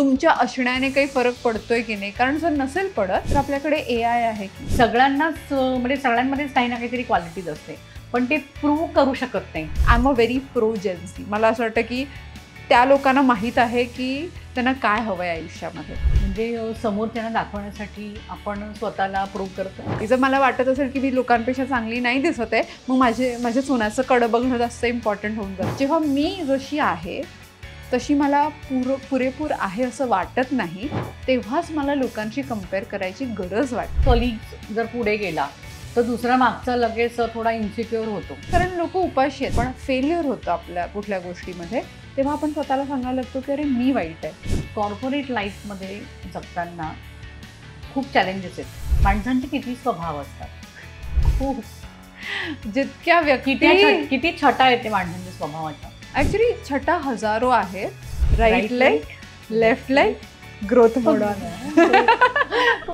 तुमच्या असण्याने काही फरक पडतोय की नाही? कारण जर नसेल पडत तर आपल्याकडे AI आहे की. सगळ्यांनाच म्हणजे सगळ्यांमध्येच काही ना काहीतरी क्वालिटीज असते, पण ते प्रूव्ह करू शकत नाही. I am a very pro Gen Z. मला असं वाटतं की त्या लोकांना माहीत आहे की त्यांना काय हवं आहे आयुष्यामध्ये. म्हणजे समोरच्यांना दाखवण्यासाठी आपण स्वतःला प्रूव्ह करतो. जर मला वाटत असेल की मी लोकांपेक्षा चांगली नाही दिसत आहे, मग माझ्या सोन्याचं कडं बघणं जास्त इम्पॉर्टंट होऊन जातं. जेव्हा मी जशी आहे तशी मला पुरेपूर आहे असं वाटत नाही, तेव्हाच मला लोकांशी कंपेअर करायची गरज वाटते. कलिग्स जर पुढे गेला तर दुसरा मागचा लगेच थोडा इन्सिक्युअर होतो. कारण लोक उपाशी आहेत, पण फेल्युअर होतं आपल्या कुठल्या गोष्टीमध्ये, तेव्हा आपण स्वतःला सांगायला लागतो की अरे मी वाईट आहे. कॉर्पोरेट लाईफमध्ये जगताना खूप चॅलेंजेस आहेत. माणसांचे किती स्वभाव असतात, खूप. जितक्या व्यक्ती किती छटा येते माणसांच्या स्वभावाच्या. ॲक्च्युली छटा हजारो आहेत. Right leg, left leg, growth mode.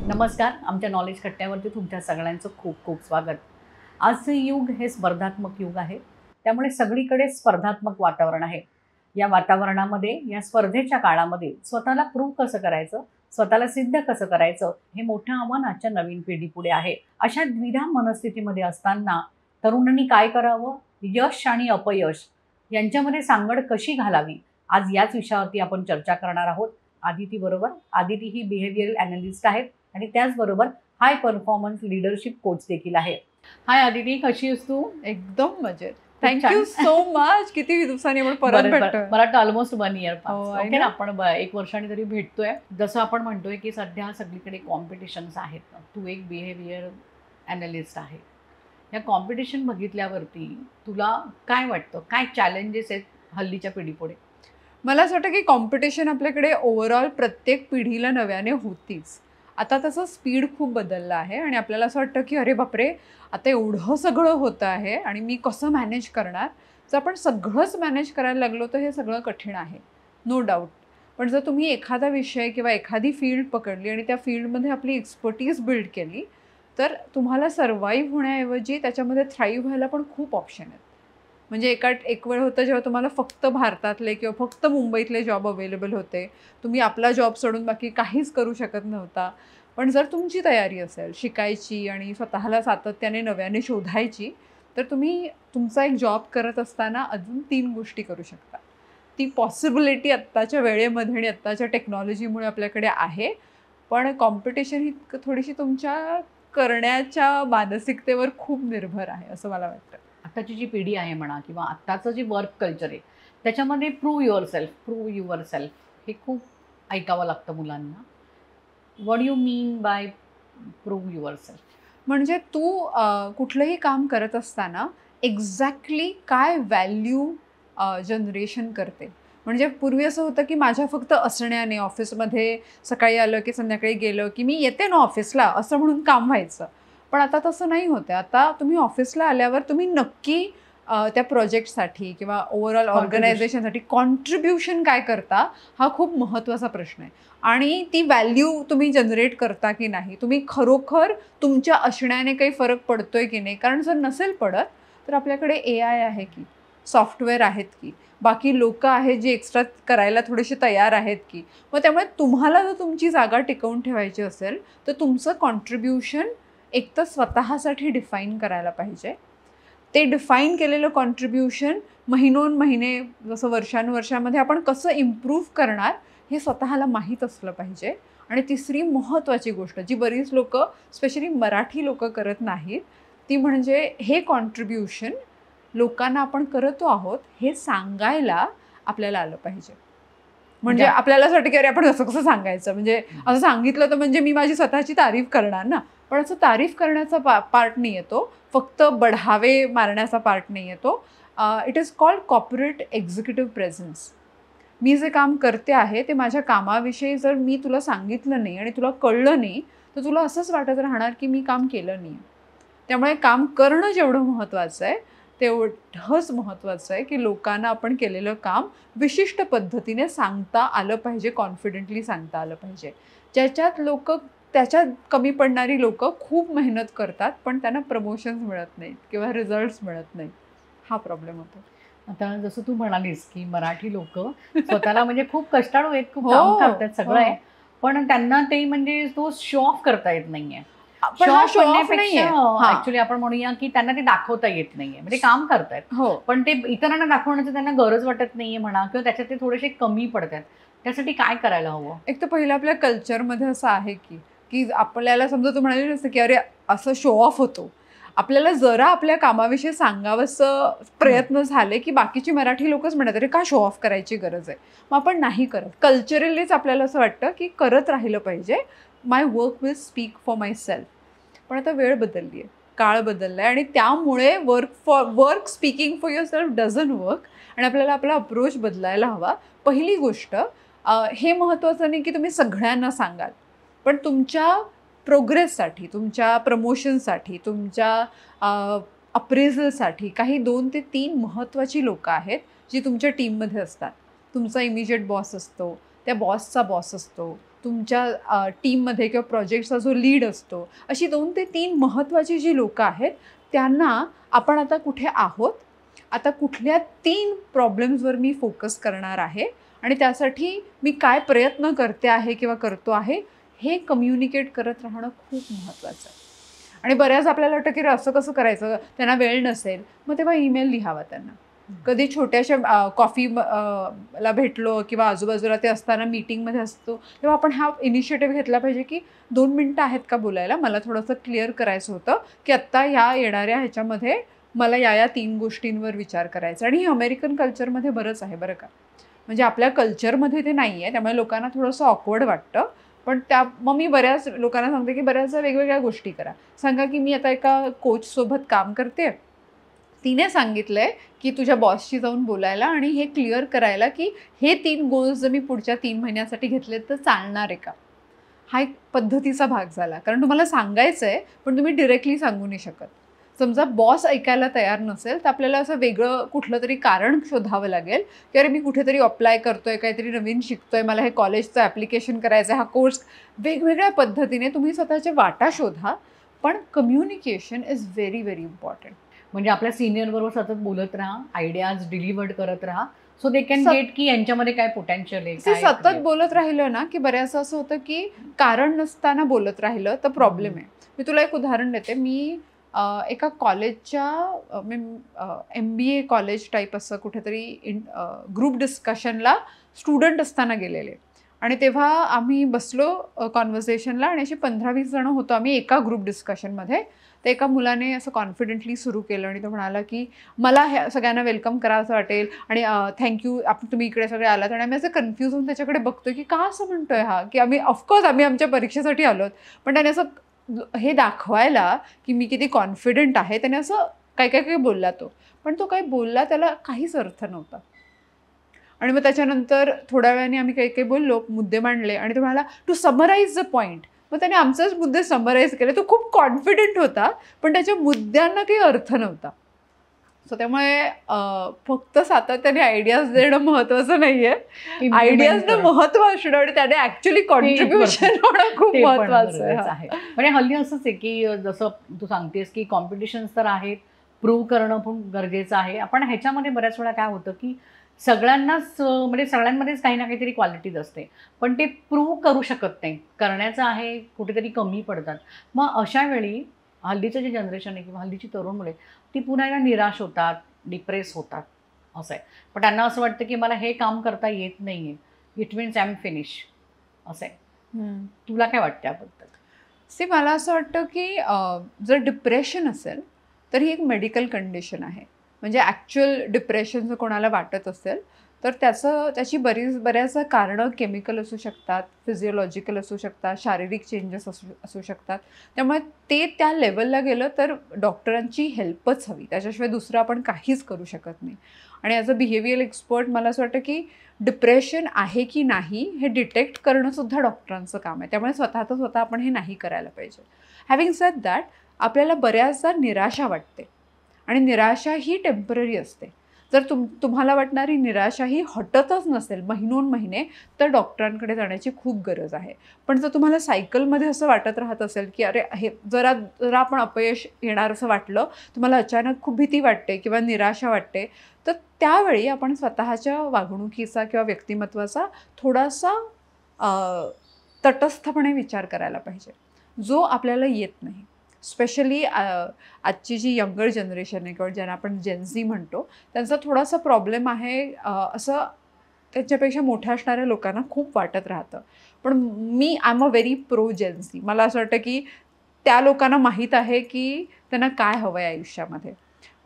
नमस्कार, आमच्या नॉलेज कट्ट्यावरती तुमच्या सगळ्यांचं खूप खूप स्वागत. आजचं युग हे स्पर्धात्मक युग आहे, त्यामुळे सगळीकडे स्पर्धात्मक वातावरण आहे. या वातावरणामध्ये, या स्पर्धेच्या काळामध्ये स्वतःला प्रूव्ह कसं करायचं, स्वतःला सिद्ध कसं करायचं, हे मोठं आव्हान आजच्या नवीन पिढीपुढे आहे. अशा द्विधा मनस्थितीमध्ये असताना तरुणांनी काय करावं, यश आणि अपयश यांच्यामध्ये सांगड कशी घालावी, आज याच विषयावरती आपण चर्चा करणार आहोत. आदिती बरोबर. आदिती ही बिहेवियरल ॲनालिस्ट आहेत आणि त्याचबरोबर हाय परफॉर्मन्स लीडरशिप कोच देखील आहे. हाय आदिती, कशी आहेस तू? एकदम मजेत. Thank you so much. किती दिवसांनी आपण परत भेटतोय. मला वाटतं ऑलमोस्ट 1 इयर. ओके ना, आपण 1 वर्षांनी तरी भेटतोय. जसं आपण म्हणतोय की सध्या सगळीकडे कॉम्पिटिशन्स आहेत. तू एक बिहेवियर ॲनालिस्ट आहे. या कॉम्पिटिशन बघितल्यावरती तुला काय वाटतं, काय चॅलेंजेस आहेत हल्लीच्या पिढीपुढे? मला असं वाटतं की कॉम्पिटिशन आपल्याकडे ओव्हरऑल प्रत्येक पिढीला नव्याने होतीच. आता तसं स्पीड खूप बदललं आहे आणि आपल्याला असं वाटतं की अरे बापरे, आता एवढं सगळं होतं आहे आणि मी कसं मॅनेज करणार. जर आपण सगळंच मॅनेज करायला लागलो तर हे सगळं कठीण आहे, नो डाऊट. पण जर तुम्ही एखादा विषय किंवा एखादी फील्ड पकडली आणि त्या फील्डमध्ये आपली एक्सपर्टीज बिल्ड केली, तर तुम्हाला सर्वाईव्ह होण्याऐवजी त्याच्यामध्ये थ्राईव्ह व्हायला पण खूप ऑप्शन आहेत. म्हणजे एक वेळ होतं जेव्हा तुम्हाला फक्त भारतातले किंवा फक्त मुंबईतले जॉब अवेलेबल होते. तुम्ही आपला जॉब सोडून बाकी काहीच करू शकत नव्हता. पण जर तुमची तयारी असेल शिकायची आणि स्वतःला सातत्याने नव्याने शोधायची, तर तुम्ही तुमचा एक जॉब करत असताना अजून 3 गोष्टी करू शकता. ती पॉसिबिलिटी आत्ताच्या वेळेमध्ये आणि आत्ताच्या टेक्नॉलॉजीमुळे आपल्याकडे आहे. पण कॉम्पिटिशन ही थोडीशी तुमच्या करण्याच्या मानसिकतेवर खूप निर्भर आहे असं मला वाटतं. आत्ताची जी पिढी आहे म्हणा किंवा आत्ताचं जे वर्क कल्चर आहे, त्याच्यामध्ये प्रूव्ह युअर सेल्फ हे खूप ऐकावं लागतं मुलांना. What you mean by prove your self? म्हणजे तू कुठलंही काम करत असताना एक्झॅक्टली काय व्हॅल्यू जनरेशन करते. म्हणजे पूर्वी असं होतं की माझ्या फक्त असण्याने ऑफिसमध्ये सकाळी आलं की संध्याकाळी गेलं की मी येते ना ऑफिसला असं म्हणून काम व्हायचं. पण आता तसं नाही होतं. आता तुम्ही ऑफिसला आल्यावर तुम्ही नक्की त्या प्रोजेक्टसाठी किंवा ओव्हरऑल ऑर्गनायझेशनसाठी कॉन्ट्रिब्युशन काय करता, हा खूप महत्त्वाचा प्रश्न आहे. आणि ती व्हॅल्यू तुम्ही जनरेट करता की नाही, तुम्ही खरोखर तुमच्या असण्याने काही फरक पडतोय की नाही. कारण जर नसेल पडत तर आपल्याकडे AI आहे की, सॉफ्टवेअर आहेत की, बाकी लोकं आहेत जी एक्स्ट्रा करायला थोडेसे तयार आहेत की. मग त्यामुळे तुम्हाला जर तुमची जागा टिकवून ठेवायची असेल तर तुमचं कॉन्ट्रिब्युशन एक तर स्वतःसाठी डिफाईन करायला पाहिजे. ते डिफाईन केलेलं कॉन्ट्रिब्युशन महिनोन-महिने जसं वर्षानुवर्षामध्ये आपण कसं इम्प्रूव्ह करणार हे स्वतःला माहीत असलं पाहिजे. आणि तिसरी महत्त्वाची गोष्ट जी बरीच लोकं, स्पेशली मराठी लोकं करत नाहीत, ती म्हणजे हे कॉन्ट्रिब्युशन लोकांना आपण करतो आहोत हे सांगायला आपल्याला आलं पाहिजे. म्हणजे आपल्याला असं वाटतं की अरे आपण असं कसं सांगायचं, म्हणजे असं सांगितलं तर म्हणजे मी माझी स्वतःची तारीफ करणार ना. पण असं तारीफ करण्याचा पार्ट नाही येतो, फक्त बढावे मारण्याचा पार्ट नाही येतो. It is called corporate executive presence. मी जे काम करते आहे ते माझ्या कामाविषयी जर मी तुला सांगितलं नाही आणि तुला कळलं नाही तर तुला असंच वाटत राहणार की मी काम केलं नाही. त्यामुळे काम करणं जेवढं महत्त्वाचं आहे तेवढंच महत्त्वाचं आहे की लोकांना आपण केलेलं काम विशिष्ट पद्धतीने सांगता आलं पाहिजे, कॉन्फिडेंटली सांगता आलं पाहिजे. त्याच्यात कमी पडणारी लोकं खूप मेहनत करतात पण त्यांना प्रमोशन्स मिळत नाहीत किंवा रिझल्ट्स मिळत नाहीत. हा प्रॉब्लेम होतो. आता जसं तू म्हणालीस की मराठी लोक स्वतःला म्हणजे खूप कष्टाळू आहेत, खूप हो, काम करतात, सगळं हो. आहे, पण त्यांना ते म्हणजे तो शो ऑफ करता येत नाहीये. पण शो हा ऑफ शो ऑफ म्हणण्यापेक्षा नाहीये. हा. ऍक्च्युली आपण म्हणूया की त्यांना ते दाखवता येत नाहीये, म्हणजे काम करतायत हो. पण ते इतरांना दाखवण्याची त्यांना गरज वाटत नाहीये म्हणा, किंवा त्याच्यात ते थोडेसे कमी पडतात. त्यासाठी काय करायला हवं? एक तर पहिलं आपल्या कल्चरमध्ये असं आहे की आपल्याला समजा तू म्हणाली नसतं की अरे असं शो ऑफ होतो. आपल्याला जरा आपल्या कामाविषयी सांगावंसं प्रयत्न झाले की बाकीची मराठी लोकच म्हणतात अरे का शो ऑफ करायची गरज आहे. मग आपण नाही करत. कल्चरलीच आपल्याला असं वाटतं की करत राहिलं पाहिजे. My work will speak for myself. पण आता वेळ बदलली आहे, काळ बदलला आहे आणि त्यामुळे work speaking for your self doesn't work आणि आपल्याला आपला अप्रोच बदलायला हवा. पहिली गोष्ट हे महत्त्वाचं नाही की तुम्ही सगळ्यांना सांगाल, पण तुमच्या प्रोग्रेससाठी, तुमच्या प्रमोशनसाठी, तुमच्या अप्रेझलसाठी काही 2 ते 3 महत्त्वाची लोकं आहेत, जी तुमच्या टीममध्ये असतात. तुमचा इमिजिएट बॉस असतो, त्या बॉसचा बॉस असतो, तुमच्या टीममध्ये किंवा प्रोजेक्टचा जो लीड असतो. अशी 2 ते 3 महत्त्वाची जी लोकं आहेत, त्यांना आपण आता कुठे आहोत, आता कुठल्या 3 प्रॉब्लेम्सवर मी फोकस करणार आहे आणि त्यासाठी मी काय प्रयत्न करते आहे किंवा करतो आहे, हे कम्युनिकेट करत राहणं खूप महत्त्वाचं आहे. आणि बऱ्याच आपल्याला वाटतं की असं कसं करायचं, त्यांना वेळ नसेल, मग तेव्हा ईमेल लिहावा त्यांना. कधी छोट्याशा कॉफी ला भेटलो किंवा आजूबाजूला ते असताना मीटिंगमध्ये असतो, तेव्हा आपण हा इनिशिएटिव्ह घेतला पाहिजे की 2 मिनिटं आहेत का बोलायला? मला थोडंसं क्लिअर करायचं होतं की आत्ता ह्या येणाऱ्या ह्याच्यामध्ये मला या 3 गोष्टींवर विचार करायचा. आणि हे अमेरिकन कल्चरमध्ये बरंच आहे बरं का. म्हणजे आपल्या कल्चरमध्ये ते नाही आहे, त्यामुळे लोकांना थोडंसं ऑकवर्ड वाटतं. पण मग मी बऱ्याच लोकांना सांगते की बऱ्याचशा वेगवेगळ्या गोष्टी करा. सांगा की मी आता एका कोचसोबत काम करते. तिने सांगितलंय की तुझ्या बॉसशी जाऊन बोलायला आणि हे क्लिअर करायला की हे 3 गोल्स जर मी पुढच्या 3 महिन्यासाठी घेतलेत तर चालणार आहे का? हा एक पद्धतीचा भाग झाला. कारण तुम्हाला सांगायचं आहे, पण तुम्ही डायरेक्टली सांगू नाही शकत. समजा बॉस ऐकायला तयार नसेल, तर आपल्याला असं वेगळं कुठलं तरी कारण शोधावं लागेल, की अरे मी कुठेतरी अप्लाय करतोय, काहीतरी नवीन शिकतोय, मला हे कॉलेजचं ॲप्लिकेशन करायचं आहे, हा कोर्स. वेगवेगळ्या पद्धतीने तुम्ही स्वतःचे वाटा शोधा, पण communication is very, very important. म्हणजे आपल्या सिनियर बरोबर सतत बोलत राहा, आयडियाज डिलिव्हर्ड करत राहा, सो दे कॅन सत- गेट की यांच्यामध्ये काय पोटेन्शियल आहे, ते काय सतत create. बोलत राहिलं ना की बऱ्याचदा असं होतं की कारण नसताना बोलत राहिलं तर प्रॉब्लेम आहे. मी तुला एक उदाहरण देते. मी एका कॉलेजच्या MBA कॉलेज टाईप असं कुठेतरी ग्रुप डिस्कशनला स्टुडंट असताना गेलेले आणि तेव्हा आम्ही बसलो कॉन्व्हर्सेशनला आणि असे 15-20 जण होतो आम्ही एका ग्रुप डिस्कशनमध्ये. तर एका मुलाने असं कॉन्फिडेंटली सुरू केलं आणि तो म्हणाला की मला ह्या सगळ्यांना वेलकम करावंसं वाटेल आणि थँक्यू तुम्ही इकडे सगळे आलात. आणि आम्ही असं कन्फ्यूज होऊन त्याच्याकडे बघतोय की का असं म्हणतोय हा, की ऑफकोर्स आम्ही आमच्या परीक्षेसाठी आलोत, पण त्याने असं हे दाखवायला की मी किती कॉन्फिडंट आहे त्याने असं काय काय काय बोलला तो. पण तो काही बोलला त्याला काहीच अर्थ नव्हता. आणि मग त्याच्यानंतर थोड्या वेळाने आम्ही काही काही बोललो, मुद्दे मांडले आणि तो म्हणाला टू समराईज द पॉईंट. मग त्याने आमचेच मुद्दे समराईज केले. तो खूप कॉन्फिडंट होता, पण त्याच्या मुद्द्यांना काही अर्थ नव्हता. सो त्यामुळे फक्त सातत्याने आयडियाज देणं महत्त्वाचं नाहीये. Implement आयडियाजनं करणं. महत्त्व असणं आणि त्याने ॲक्च्युली कॉन्ट्रीब्युशन होणं खूप ते पण महत्त्वाचं बरोबरच आहे. आहे. म्हणजे हल्ली असंच आहे की जसं तू सांगतेस की कॉम्पिटिशन्स तर आहेत, प्रूव्ह करणं पण गरजेचं आहे. आपण ह्याच्यामध्ये बऱ्याच वेळा काय होतं की सगळ्यांनाच म्हणजे सगळ्यांमध्येच काही ना काहीतरी क्वालिटीज असते, पण ते प्रूव्ह करू शकत नाही, करण्याचं आहे, कुठेतरी कमी पडतात. मग अशा वेळी हल्लीचं जे जनरेशन आहे किंवा हल्लीची तरुण मुले, ती पुन्हा एकदा निराश होतात, डिप्रेस होतात, असं आहे. पण त्यांना असं वाटतं की मला हे काम करता येत नाहीये, it means I am finish, असं आहे. तुला काय वाटतं याबद्दल? मला असं वाटतं की जर डिप्रेशन असेल तर ही एक मेडिकल कंडिशन आहे. म्हणजे ॲक्च्युअल डिप्रेशन जर कोणाला वाटत असेल तर त्याची बऱ्याचदा कारणं केमिकल असू शकतात, फिजिओलॉजिकल असू शकतात, शारीरिक चेंजेस असू शकतात. त्यामुळे ते त्या लेवलला गेलं तर डॉक्टरांची हेल्पच हवी. त्याच्याशिवाय दुसरं आपण काहीच करू शकत नाही. आणि ॲज अ बिहेवियर एक्सपर्ट मला असं वाटतं की डिप्रेशन आहे की नाही हे डिटेक्ट करणंसुद्धा डॉक्टरांचं काम आहे. त्यामुळे स्वतःचं स्वतः आपण हे नाही करायला पाहिजे. हॅव्हिंग सेड दॅट आपल्याला बऱ्याचदा निराशा वाटते आणि निराशा ही टेम्पररी असते. जर तुम्हाला वाटणारी निराशा ही हटतच नसेल महिनोन महिने, तर डॉक्टरांकडे जाण्याची खूप गरज आहे. पण जर तुम्हाला सायकलमध्ये असं वाटत राहत असेल की अरे हे जरा जरा आपण अपयश येणार असं वाटलं, तुम्हाला अचानक खूप भीती वाटते किंवा निराशा वाटते, तर त्यावेळी आपण स्वतःच्या वागणुकीचा किंवा व्यक्तिमत्वाचा थोडासा तटस्थपणे विचार करायला पाहिजे, जो आपल्याला येत नाही. स्पेशली आजची जी यंगर जनरेशन आहे किंवा ज्यांना आपण जेनझी म्हणतो, त्यांचा थोडासा प्रॉब्लेम आहे. असं त्यांच्यापेक्षा मोठ्या असणाऱ्या लोकांना खूप वाटत राहतं. पण मी I am a very pro Gen Z. मला असं वाटतं की त्या लोकांना माहीत आहे की त्यांना काय हवं आहे आयुष्यामध्ये.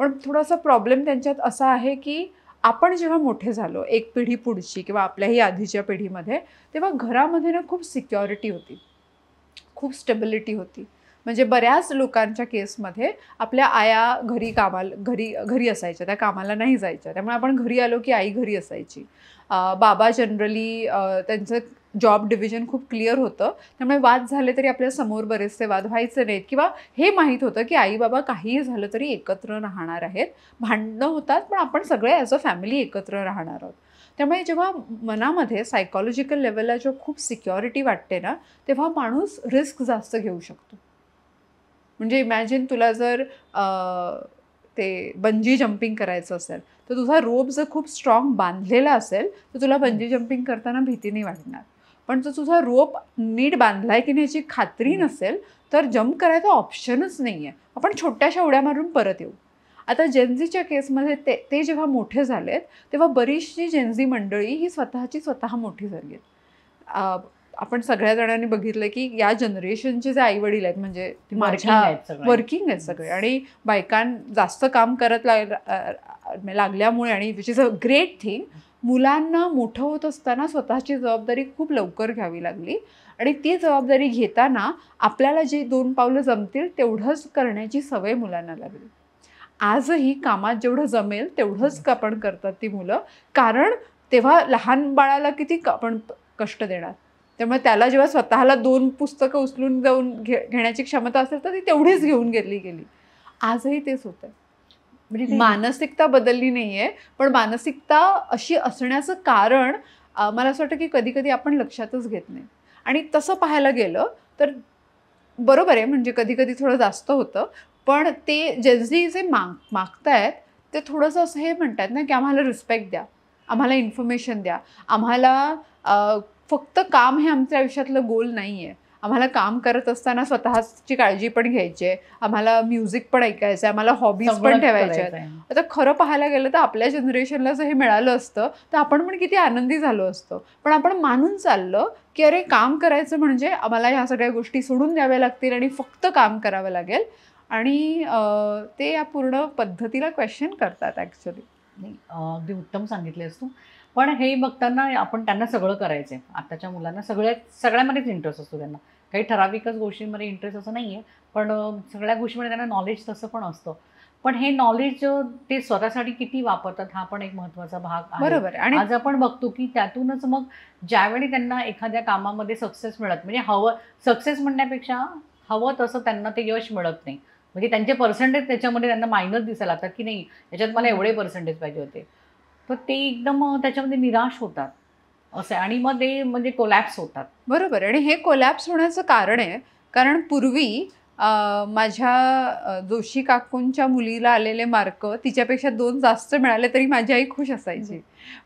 पण थोडासा प्रॉब्लेम त्यांच्यात असा आहे की आपण जेव्हा मोठे झालो, एक पिढी पुढची किंवा आपल्याही आधीच्या पिढीमध्ये, तेव्हा घरामध्ये ना खूप सिक्युरिटी होती, खूप स्टेबिलिटी होती. म्हणजे बऱ्याच लोकांच्या केसमध्ये आपल्या आया घरी घरी असायच्या, त्या कामाला नाही जायच्या. त्यामुळे आपण घरी आलो की आई घरी असायची. बाबा जनरली त्यांचं जॉब डिव्हिजन खूप क्लिअर होतं. त्यामुळे वाद झाले तरी आपल्या समोर बरेचसे वाद व्हायचे नाहीत किंवा हे माहीत होतं की आई-बाबा काहीही झालं तरी एकत्र राहणार आहेत. भांडणं होतात, पण आपण सगळे ॲज अ फॅमिली एकत्र राहणार आहोत. त्यामुळे जेव्हा मनामध्ये सायकॉलॉजिकल लेव्हलला जेव्हा खूप सिक्युरिटी वाटते ना, तेव्हा माणूस रिस्क जास्त घेऊ शकतो. म्हणजे इमॅजिन तुला जर ते बंजी जंपिंग करायचं असेल, तर तुझा रोप जर खूप स्ट्रॉंग बांधलेला असेल, तर तुला बंजी जंपिंग करताना भीती नाही वाटणार. पण जर तुझा रोप नीट बांधलाय की नाही याची खात्री नसेल, तर जंप करायचा ऑप्शनच नाही आहे. आपण छोट्याशा उड्या मारून परत येऊ. आता जेनझीच्या केसमध्ये ते जेव्हा मोठे झालेत, तेव्हा बरीचशी जेनझी मंडळी ही स्वतः मोठी झाली आहेत. आपण सगळ्या जणांनी बघितलं की या जनरेशनचे जे आई-वडील आहेत, म्हणजे वर्किंग आहेत सगळे आणि जास्त काम करत लागल्यामुळे आणि which is a great thing, मुलांना मोठं होत असताना स्वतःची जबाबदारी खूप लवकर घ्यावी लागली आणि ती जबाबदारी घेताना आपल्याला जे 2 पावलं जमतील तेवढंच करण्याची सवय मुलांना लागली. आजही कामात जेवढं जमेल तेवढंच आपण करतात ती मुलं. कारण तेव्हा लहान बाळाला किती आपण कष्ट देणार. त्यामुळे त्याला जेव्हा स्वतःला 2 पुस्तकं उचलून जाऊन घेण्याची क्षमता असेल, तर ती तेवढीच घेऊन घेतली गेली. आजही तेच होतंय. म्हणजे मानसिकता बदलली नाहीये, पण मानसिकता अशी असण्याचं कारण मला असं वाटतं की कधी-कधी आपण लक्षातच घेत नाही. आणि तसं पाहायला गेलं तर बरोबर आहे, म्हणजे कधी-कधी थोडं जास्त होतं. पण ते जेनझी जे मागतायत, ते थोडंसं असं हे म्हणतात ना, की आम्हाला रिस्पेक्ट द्या, आम्हाला इन्फॉर्मेशन द्या, आम्हाला फक्त काम हे आमच्या आयुष्यातलं गोल नाही आहे. आम्हाला काम करत असताना स्वतःची काळजी पण घ्यायची आहे, आम्हाला म्युझिक पण ऐकायचं आहे, आम्हाला हॉबीज पण ठेवायच्या आहेत. आता खरं पाहायला गेलं तर आपल्या जनरेशनला जर हे मिळालं असतं, तर आपण पण किती आनंदी झालो असतो. पण आपण मानून चाललं, की अरे काम करायचं म्हणजे आम्हाला ह्या सगळ्या गोष्टी सोडून द्याव्या लागतील आणि फक्त काम करावं लागेल. आणि ते या पूर्ण पद्धतीला क्वेश्चन करतात ॲक्च्युली. नाही, अगदी उत्तम सांगितलेस तू. पण हे बघताना आपण त्यांना सगळं करायचं आहे. आताच्या मुलांना सगळ्यामध्येच इंटरेस्ट असतो त्यांना. काही ठराविकच गोष्टींमध्ये इंटरेस्ट असं नाही आहे. पण सगळ्या गोष्टींमध्ये त्यांना नॉलेज तसं पण असतं. पण हे नॉलेज ते स्वतःसाठी किती वापरतात हा पण एक महत्त्वाचा भाग आहे. बरोबर. आणि आज आपण बघतो की त्यातूनच मग ज्यावेळी त्यांना एखाद्या कामामध्ये सक्सेस मिळत, म्हणजे सक्सेस म्हणण्यापेक्षा हवं तसं त्यांना ते यश मिळत नाही. म्हणजे त्यांचे पर्सेंटेज त्याच्यामध्ये त्यांना मायनस दिसायला लागतात की नाही, याच्यात मला एवढे पर्सेंटेज पाहिजे होते. तर ते एकदम त्याच्यामध्ये निराश होतात असं आणि मग ते म्हणजे कोलॅप्स होतात. बरोबर. आणि हे कोलॅप्स होण्याचं कारण आहे, कारण पूर्वी माझ्या जोशी काकूंच्या मुलीला आलेले मार्क तिच्यापेक्षा 2 जास्त मिळाले तरी माझी आई खुश असायची.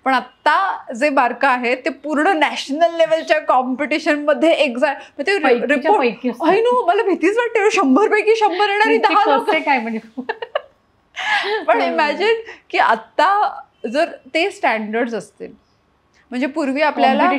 पण आत्ता जे मार्क आहेत ते पूर्ण नॅशनल लेव्हलच्या कॉम्पिटिशनमध्ये रिपोर्ट. आई नो, मला भीतीच वाटते, 100 पैकी 100 येणारी 10 लोक काय म्हणजे. पण इमॅजिन की आत्ता जर ते स्टँडर्ड्स असतील, म्हणजे पूर्वी आपल्याला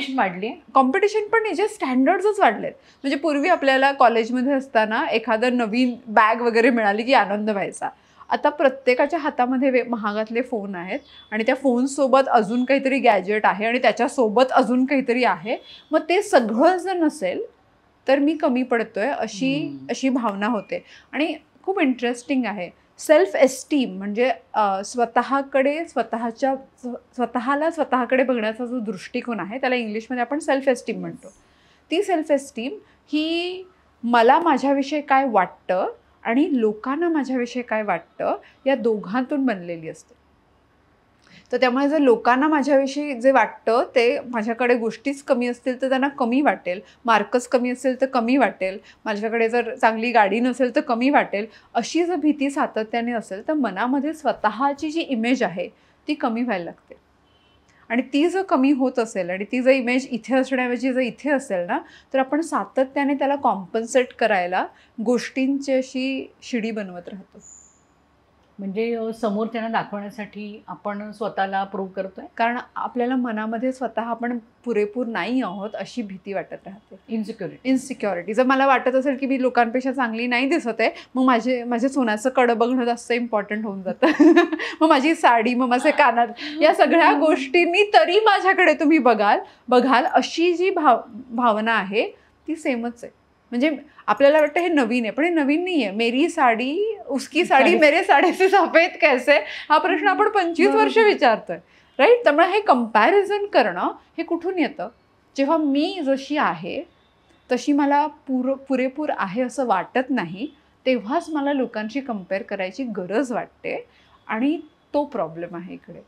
कॉम्पिटिशन पण नाही, जे स्टँडर्ड्सच वाढलेत. म्हणजे पूर्वी आपल्याला कॉलेजमध्ये असताना एखादं नवीन बॅग वगैरे मिळाली की आनंद व्हायचा. आता प्रत्येकाच्या हातामध्ये महागातले फोन आहेत आणि त्या फोनसोबत अजून काहीतरी गॅजेट आहे आणि त्याच्यासोबत अजून काहीतरी आहे. मग ते सगळं जर नसेल तर मी कमी पडतोय अशी भावना होते. आणि खूप इंटरेस्टिंग आहे, सेल्फ एस्टीम म्हणजे स्वतःकडे बघण्याचा जो दृष्टिकोन आहे त्याला इंग्लिशमध्ये आपण सेल्फ एस्टीम म्हणतो. ती सेल्फ एस्टीम ही मला माझ्याविषयी काय वाटतं आणि लोकांना माझ्याविषयी काय वाटतं या दोघांतून बनलेली असते. तर त्यामुळे जर लोकांना माझ्याविषयी जे वाटतं ते माझ्याकडे गोष्टीच कमी असतील तर त्यांना कमी वाटेल, मार्कच कमी असेल तर कमी वाटेल, माझ्याकडे जर चांगली गाडी नसेल तर कमी वाटेल, अशी जर भीती सातत्याने असेल तर मनामध्ये स्वतःची जी इमेज आहे ती कमी व्हायला लागते. आणि ती जर कमी होत असेल आणि ती जर इमेज इथे असण्याऐवजी जर इथे असेल ना, तर आपण सातत्याने त्याला कॉम्पन्सेट करायला गोष्टींची अशी शिडी बनवत राहतो. म्हणजे समोरच्यांना दाखवण्यासाठी आपण स्वतःला प्रूव्ह करतोय. कारण आपल्याला मनामध्ये स्वतः आपण पुरेपूर नाही आहोत अशी भीती वाटत राहते. इन्सिक्युरिटी. जर मला वाटत असेल की मी लोकांपेक्षा चांगली नाही दिसत आहे, मग माझे सोन्याचं कडं बघणं जास्त इम्पॉर्टंट होऊन जातं. मग माझी साडी, मग माझे कानात, या सगळ्या गोष्टींनी तरी माझ्याकडे तुम्ही बघाल अशी जी भावना आहे ती सेमच आहे. म्हणजे आपल्याला वाटतं हे नवीन आहे, पण हे नवीन नाही आहे. मेरी साडी उसकी साडी मेरे साडी से सफेद कैसे, हा प्रश्न आपण 25 वर्ष विचारतोय, राईट. त्यामुळे हे कंपॅरिझन करणं हे कुठून येतं? जेव्हा मी जशी आहे तशी मला पुरेपूर आहे असं वाटत नाही, तेव्हाच मला लोकांशी कम्पेअर करायची गरज वाटते आणि तो प्रॉब्लेम आहे इकडे.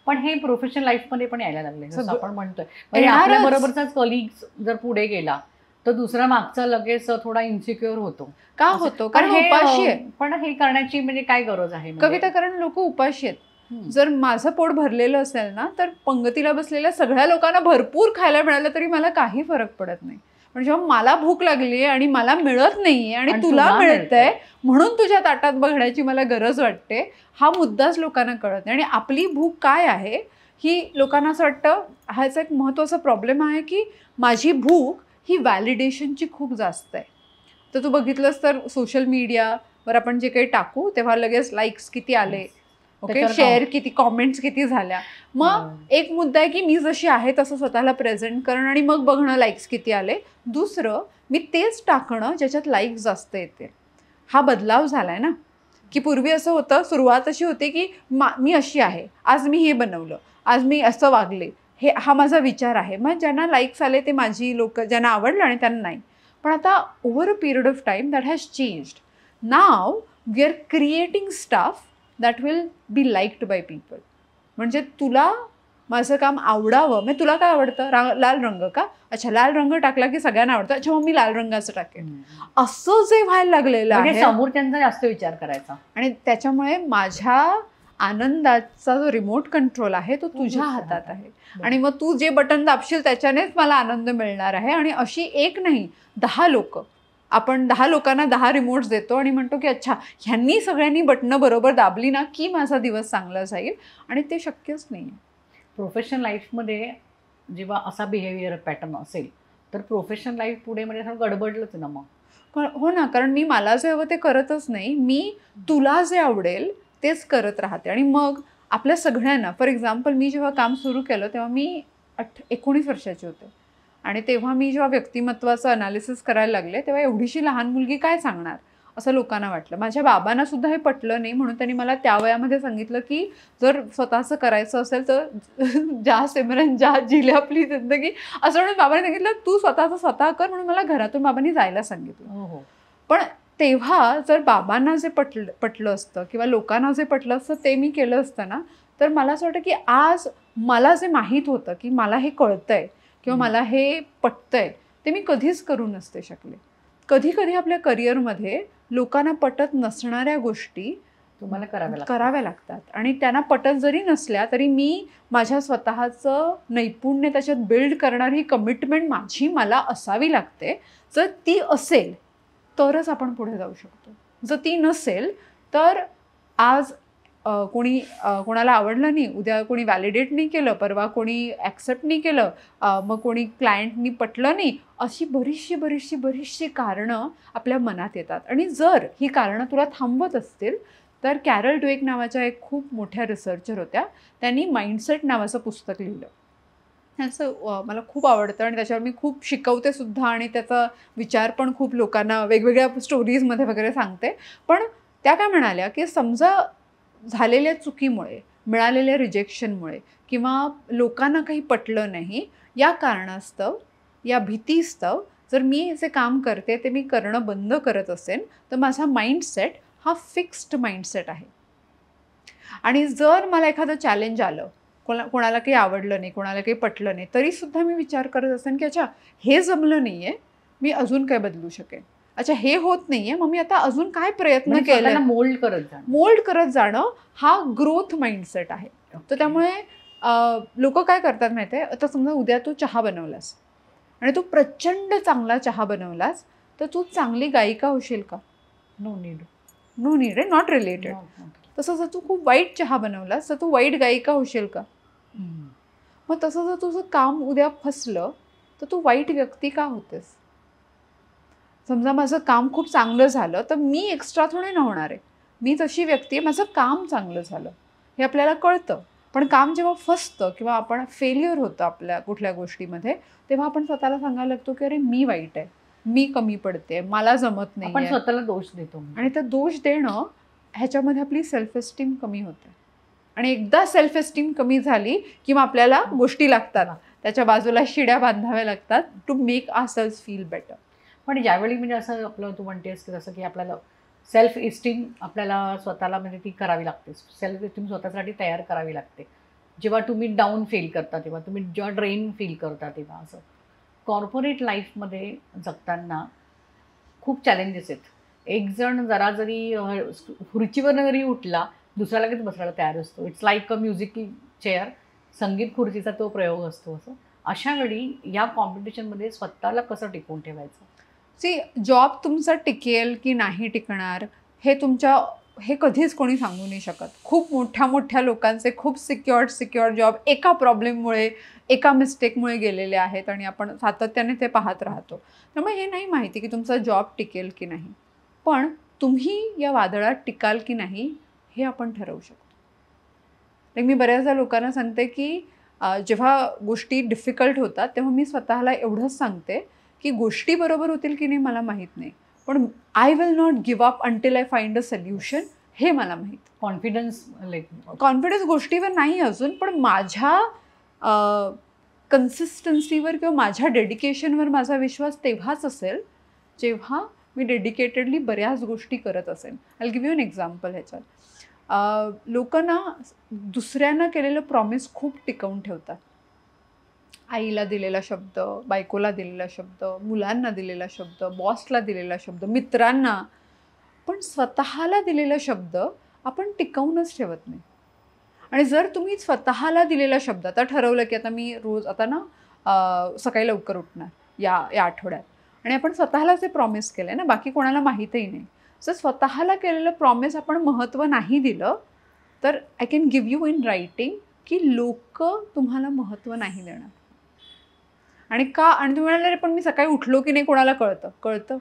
पण हे प्रोफेशनल लाईफमध्ये पण यायला लागले, जसं आपण म्हणतोय. आपल्या बरोबरचाच कलिग्स जर पुढे गेला तर दुसरा मागचा लगेच थोडा इन्सिक्युअर होतो. का होतो? कारण उपाशी आहे. पण हे करण्याची म्हणजे काय गरज आहे कविता? कारण लोक उपाशी आहेत. जर माझं पोट भरलेलं असेल ना, तर पंगतीला बसलेल्या सगळ्या लोकांना भरपूर खायला मिळालं तरी मला काही फरक पडत नाही. पण जेव्हा मला भूक लागली आणि मला मिळत नाहीये आणि तुला मिळतंय म्हणून तुझ्या ताटात बघण्याची मला गरज वाटते, हा मुद्दाच लोकांना कळत नाही. आणि आपली भूक काय आहे ही लोकांना असं वाटतं. ह्याचा एक महत्त्वाचा प्रॉब्लेम आहे की माझी भूक ही व्हॅलिडेशनची खूप जास्त आहे. तर तू बघितलंस तर सोशल मीडियावर आपण जे काही टाकू तेव्हा लगेच लाईक्स किती आले, ओके, शेअर किती, कॉमेंट्स किती झाल्या. मग एक मुद्दा आहे की मी जशी आहे तसं स्वतःला प्रेझेंट करणं आणि मग बघणं लाईक्स किती आले. दुसरं, मी तेच टाकणं ज्याच्यात लाईक्स जास्त येते. हा बदलाव झालाय ना, की पूर्वी असं होतं, सुरुवात अशी होती की मी अशी आहे, आज मी हे बनवलं, आज मी असं वागले, हा माझा विचार आहे. मग ज्यांना लाईक्स आले ते माझी लोक, ज्यांना आवडलं आणि त्यांना नाही. पण आता over a period of time that has changed. Now we are creating stuff that will be liked by people. म्हणजे तुला माझं काम आवडावं. म्हणजे तुला काय आवडतं? लाल रंग का? अच्छा, लाल रंग टाकला की सगळ्यांना आवडतं. अच्छा, मग मी लाल रंगाचं टाकेन. असं जे व्हायला लागलेलं आहे, समोरच्यांचा जास्त विचार करायचा. आणि त्याच्यामुळे माझ्या आनंदाचा जो रिमोट कंट्रोल आहे तो तुझ्या हातात आहे. आणि मग तू जे बटन दाबशील त्याच्यानेच मला आनंद मिळणार आहे. आणि अशी एक नाही, 10 लोक, आपण 10 लोकांना 10 रिमोट्स देतो आणि म्हणतो की अच्छा, ह्यांनी सगळ्यांनी बटणं बरोबर दाबली ना की माझा दिवस चांगला जाईल. आणि ते शक्यच नाही. प्रोफेशनल लाईफमध्ये जेव्हा असा बिहेवियर पॅटर्न असेल तर प्रोफेशनल लाईफ पुढे म्हणजे गडबडलंच ना मग. हो ना, कारण मी मला जे हवं ते करतच नाही, मी तुला जे आवडेल तेच करत राहते. आणि मग आपल्या सगळ्यांना, फॉर एक्झाम्पल, मी जेव्हा काम सुरू केलं तेव्हा मी 19 वर्षाची होते. आणि तेव्हा मी जेव्हा व्यक्तिमत्वाचं अनालिसिस करायला लागले तेव्हा एवढीशी लहान मुलगी काय सांगणार असं लोकांना वाटलं. माझ्या बाबांना सुद्धा हे पटलं नाही, म्हणून त्यांनी मला त्या वयामध्ये सांगितलं की जर स्वतःचं करायचं असेल तर ज्या सिमरन ज्या जिले आपली जिंदगी, असं म्हणून बाबांनी सांगितलं तू स्वतःचं स्वतः कर, म्हणून मला घरातून बाबांनी जायला सांगितलं. पण तेव्हा जर बाबांना जे पटलं असतं किंवा लोकांना जे पटलं असतं ते मी केलं असतं ना, तर मला असं वाटतं की आज मला जे माहीत होतं की मला हे कळतंय किंवा मला हे पटतंय ते मी कधीच करू नसते शकले. कधी कधी आपल्या करिअरमध्ये लोकांना पटत नसणाऱ्या गोष्टी तुम्हाला कराव्या लागतात. आणि त्यांना पटत जरी नसल्या तरी मी माझ्या स्वतःचं नैपुण्य त्याच्यात बिल्ड करणारी कमिटमेंट मला असावी लागते. जर ती असेल तरच आपण पुढे जाऊ शकतो. जर ती नसेल तर आज कोणाला आवडलं नाही, उद्या कोणी व्हॅलिडेट नाही केलं, परवा कोणी ॲक्सेप्ट नाही केलं, मग कोणी क्लायंटनी पटलं नाही, अशी बरीचशी कारणं आपल्या मनात येतात. आणि जर ही कारणं तुला थांबवत असतील तर कॅरल ड्वेक नावाच्या एक खूप मोठ्या रिसर्चर होत्या, त्यांनी माइंडसेट नावाचं पुस्तक लिहिलं. ह्याचं मला खूप आवडतं आणि त्याच्यावर मी खूप शिकवते सुद्धा आणि त्याचा विचार पण खूप लोकांना वेगवेगळ्या स्टोरीजमध्ये वगैरे सांगते. पण त्या काय म्हणाल्या की समजा झालेल्या चुकीमुळे, मिळालेल्या रिजेक्शनमुळे किंवा लोकांना काही पटलं नाही, या कारणास्तव, या भीतीस्तव जर मी जे काम करते ते मी करणं बंद करत असेन तर माझा माइंडसेट हा फिक्स्ड माइंडसेट आहे. आणि जर मला एखादं चॅलेंज आलं, कोणाला काही आवडलं नाही, कोणाला काही पटलं नाही, तरीसुद्धा मी विचार करत असेन की अच्छा हे जमलं नाही आहे, मी अजून काय बदलू शकेन. अच्छा हे होत नाही आहे, मग मी आता अजून काय प्रयत्न केले. मोल्ड करत जाणं हा ग्रोथ माइंडसेट आहे. तर त्यामुळे लोक काय करतात माहिती आहे, आता समजा उद्या तू चहा बनवलास आणि तू प्रचंड चांगला चहा बनवलास, तर तू चांगली गायिका होशील का? No need. नो नीड आहे, नॉट रिलेटेड. तसं जर तू खूप वाईट चहा बनवलास तर तू वाईट गायिका होशील का? मग तसं जर तुझं काम उद्या फसलं तर तू वाईट व्यक्ती का होतेस? समजा माझं काम खूप चांगलं झालं तर मी एक्स्ट्रा थोडे न होणार आहे. मी तशी व्यक्ती आहे, माझं काम चांगलं झालं हे आपल्याला कळतं. पण काम जेव्हा फसतं किंवा आपण फेल्युअर होतं आपल्या कुठल्या गोष्टीमध्ये, तेव्हा आपण स्वतःला सांगायला लागतो की अरे मी वाईट आहे, मी कमी पडते, मला जमत नाही. आपण स्वतःला दोष देतो आणि ते दोष देणं ह्याच्यामध्ये आपली सेल्फ एस्टीम कमी होते. आणि एकदा सेल्फ एस्टीम कमी झाली की मग आपल्याला गोष्टी लागतात, त्याच्या बाजूला शिड्या बांधाव्या लागतात to make ourselves feel better. पण ज्यावेळी म्हणजे असं आपलं तू म्हणतेस की जसं की आपल्याला सेल्फ इस्टीम आपल्याला स्वतःला म्हणजे ती करावी लागते, सेल्फ इस्टीम स्वतःसाठी तयार करावी लागते. जेव्हा तुम्ही डाऊन फील करता तेव्हा, तुम्ही जेव्हा ड्रेन फील करता तेव्हा, असं कॉर्पोरेट लाईफमध्ये जगताना खूप चॅलेंजेस आहेत. एक जण जरा जरी खुर्चीवरनं जरी उठला, दुसरा लगेच बसायला तयार असतो. It's like a musical chair, संगीत खुर्चीचा तो प्रयोग असतो. असं अशा वेळी या कॉम्पिटिशनमध्ये स्वतःला कसं टिकवून ठेवायचं? जॉब तुमचा टिकेल की नाही टिकणार हे कधीच कोणी सांगू नाही शकत. खूप मोठ्या लोकांचे खूप सिक्युअर्ड जॉब एका प्रॉब्लेममुळे, एका मिस्टेकमुळे गेलेले आहेत आणि आपण सातत्याने ते पाहत राहतो. त्यामुळे हे नाही माहिती की तुमचा जॉब टिकेल की नाही, पण तुम्ही या वादळात टिकाल की नाही हे आपण ठरवू शकतो. मी बऱ्याचदा लोकांना सांगते की जेव्हा गोष्टी डिफिकल्ट होतात तेव्हा मी स्वतःला एवढंच सांगते की गोष्टी बरोबर होतील की नाही मला माहीत नाही, पण I will not give up until I find a solution, हे मला माहीत. कॉन्फिडन्स गोष्टीवर नाही अजून, पण माझ्या कन्सिस्टन्सीवर किंवा माझ्या डेडिकेशनवर माझा विश्वास तेव्हाच असेल जेव्हा मी डेडिकेटेडली बऱ्याच गोष्टी करत असेल. I give you an example. ह्याच्यात लोकांना दुसऱ्यांना केलेलं प्रॉमिस खूप टिकवून ठेवतात. आईला दिलेला शब्द, बायकोला दिलेला शब्द, मुलांना दिलेला शब्द, बॉसला दिलेला शब्द, मित्रांना. पण स्वतःला दिलेला शब्द आपण टिकवूनच ठेवत नाही. आणि जर तुम्ही स्वतःला दिलेला शब्द, आता ठरवलं की आता मी रोज आता ना सकाळी लवकर उठणार या आठवड्यात, आणि आपण स्वतःला जे प्रॉमिस केलं आहे ना, बाकी कोणाला माहीतही नाही, जर स्वतःला केलेलं प्रॉमिस आपण महत्त्व नाही दिलं तर I can give you in writing की लोक तुम्हाला महत्त्व नाही देणार. आणि तुम्ही म्हणाले पण मी सकाळी उठलो की नाही कोणाला कळतं.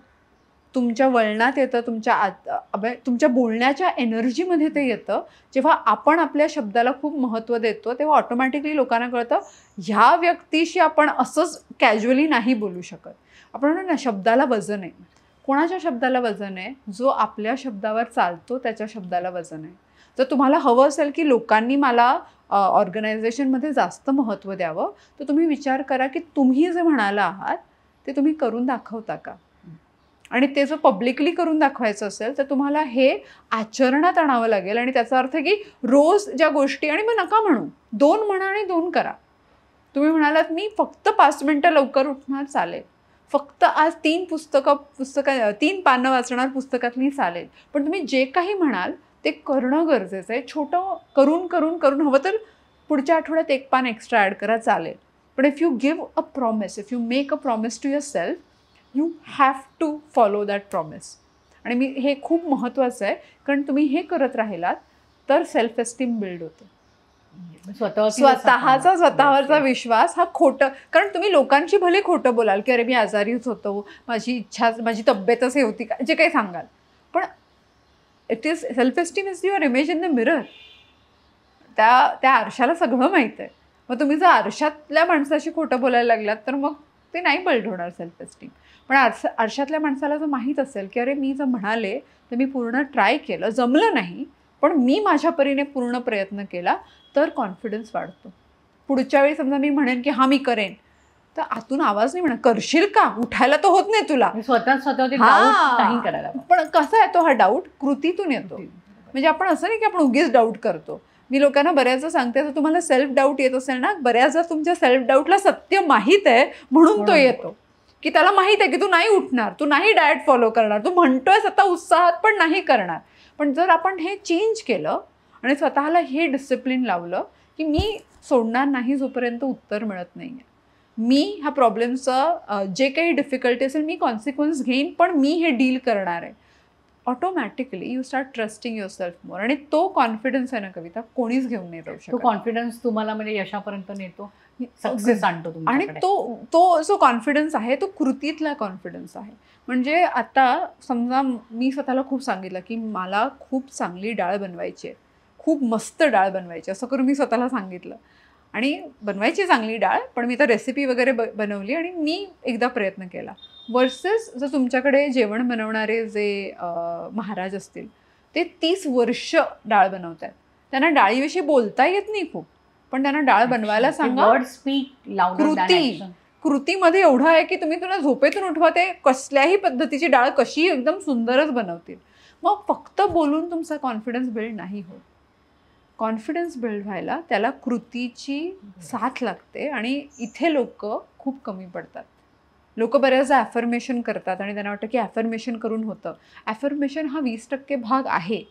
तुमच्या वळणात येतं, तुमच्या बोलण्याच्या एनर्जीमध्ये ते येतं. जेव्हा आपण आपल्या शब्दाला खूप महत्त्व देतो तेव्हा ऑटोमॅटिकली लोकांना कळतं ह्या व्यक्तीशी आपण असंच कॅज्युअली नाही बोलू शकत. आपण म्हणतो ना शब्दाला वजन आहे. कोणाच्या शब्दाला वजन आहे? जो आपल्या शब्दावर चालतो त्याच्या शब्दाला वजन आहे. जर तुम्हाला हवं असेल की लोकांनी मला ऑर्गनायझेशनमध्ये जास्त महत्त्व द्यावं, तर तुम्ही विचार करा की तुम्ही जे म्हणाला आहात ते तुम्ही करून दाखवता का? आणि ते जर पब्लिकली करून दाखवायचं असेल तर तुम्हाला हे आचरणात आणावं लागेल. आणि त्याचा अर्थ की रोज ज्या गोष्टी, आणि मग नका म्हणू 2 म्हणा आणि 2 करा. तुम्ही म्हणालात मी फक्त 5 मिनटं लवकर उठणार, चालेल. फक्त आज 3 पानं वाचणार पुस्तकातली, चालेल. पण तुम्ही जे काही म्हणाल ते करणं गरजेचं आहे. छोटं करून हवं तर पुढच्या आठवड्यात 1 पान एक्स्ट्रा ॲड करा, चालेल. पण if you give a promise, if you make a promise to yourself, you have to follow that promise. आणि हे खूप महत्त्वाचं आहे, कारण तुम्ही हे करत राहिलात तर सेल्फ एस्टीम बिल्ड होते. स्वतःवरचा विश्वास हा खोटं, कारण तुम्ही लोकांची भले खोटं बोलाल की अरे मी आजारीच होतो, माझी तब्येतच हे होती का, जे काही सांगाल, पण it is self esteem is your image in the mirror. त्या आरशाला सगळं माहीत आहे. मग तुम्ही जर आरशातल्या माणसाशी खोटं बोलायला लागलात तर मग ते नाही बिल्ड होणार सेल्फ एस्टीम. पण आरशातल्या माणसाला जर माहीत असेल की अरे मी जर म्हणाले तर मी पूर्ण ट्राय केलं, जमलं नाही, पण मी माझ्या परीने पूर्ण प्रयत्न केला, तर कॉन्फिडन्स वाढतो. पुढच्या वेळी समजा मी म्हणेन की हा मी करेन, तर आतून आवाज नाही म्हणा करशील का, उठायला तर होत नाही तुला, स्वतः पण कसा येतो हा डाऊट? कृतीतून येतो. म्हणजे आपण असं नाही की आपण उगीच डाऊट करतो. मी लोकांना बऱ्याचदा सांगते, तर तुम्हाला सेल्फ डाऊट येत असेल ना, बऱ्याचदा तुमच्या सेल्फ डाऊटला सत्य माहीत आहे म्हणून तो येतो. की त्याला माहीत आहे की तू नाही उठणार, तू नाही डाएट फॉलो करणार, तू म्हणतोयस आता उत्साहात पण नाही करणार. पण जर आपण हे चेंज केलं आणि स्वतःला हे डिसिप्लिन लावलं की मी सोडणार नाही जोपर्यंत उत्तर मिळत नाही आहे, मी ह्या प्रॉब्लेमचं जे काही डिफिकल्टी असेल मी कॉन्सिक्वेन्स घेईन, पण मी हे डील करणार आहे, automatically you start trusting your self मोर. आणि तो कॉन्फिडन्स आहे ना कविता, कोणीच घेऊन नाही जाऊ शकत. तो कॉन्फिडन्स तुम्हाला म्हणजे यशापर्यंत नेतो, सक्सेस आणतो आणि तुमच्याकडे. तो जो कॉन्फिडन्स आहे तो कृतीतला कॉन्फिडन्स आहे. म्हणजे आता समजा मी स्वतःला खूप सांगितलं की मला खूप चांगली डाळ बनवायची आहे, खूप मस्त डाळ बनवायची, असं करून मी स्वतःला सांगितलं आणि बनवायची चांगली डाळ, पण मी तर रेसिपी वगैरे बनवली आणि मी एकदा प्रयत्न केला. वर्सेस जर तुमच्याकडे जेवण बनवणारे जे महाराज असतील, ते 30 वर्ष डाळ बनवत आहेत, त्यांना डाळीविषयी बोलता येत नाही खूप, पण त्यांना डाळ बनवायला सांगा. कृतीमध्ये एवढं आहे की तुम्ही तुला झोपेतून उठवा, ते कसल्याही पद्धतीची डाळ कशी एकदम सुंदरच बनवतील. मग फक्त बोलून तुमचा कॉन्फिडन्स बिल्ड नाही होत. कॉन्फिडन्स बिल्ड व्हायला त्याला कृतीची साथ लागते आणि इथे लोक खूप कमी पडतात. लोक बऱ्याचदा ॲफर्मेशन करतात आणि त्यांना वाटतं की ॲफर्मेशन करून होतं. ॲफर्मेशन हा 20% भाग आहे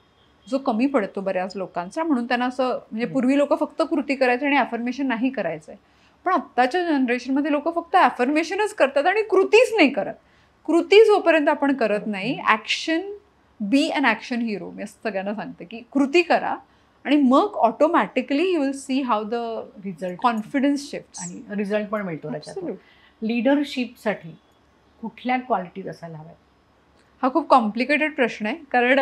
जो कमी पडतो बऱ्याच लोकांचा, म्हणून त्यांना असं म्हणजे पूर्वी लोक फक्त कृती करायचे आणि ॲफर्मेशन नाही करायचं आहे. पण आत्ताच्या जनरेशनमध्ये लोक फक्त ॲफर्मेशनच करतात आणि कृतीच नाही करत. कृती जोपर्यंत आपण करत नाही, ॲक्शन, बी अन ॲक्शन हिरो, मी असं सगळ्यांना सांगते की कृती करा आणि मग automatically you will see how the result, confidence shift आणि रिझल्ट पण मिळतो त्याच्यात. लीडरशिपसाठी कुठल्या क्वालिटीज असायला हव्यात? हा खूप कॉम्प्लिकेटेड प्रश्न आहे, कारण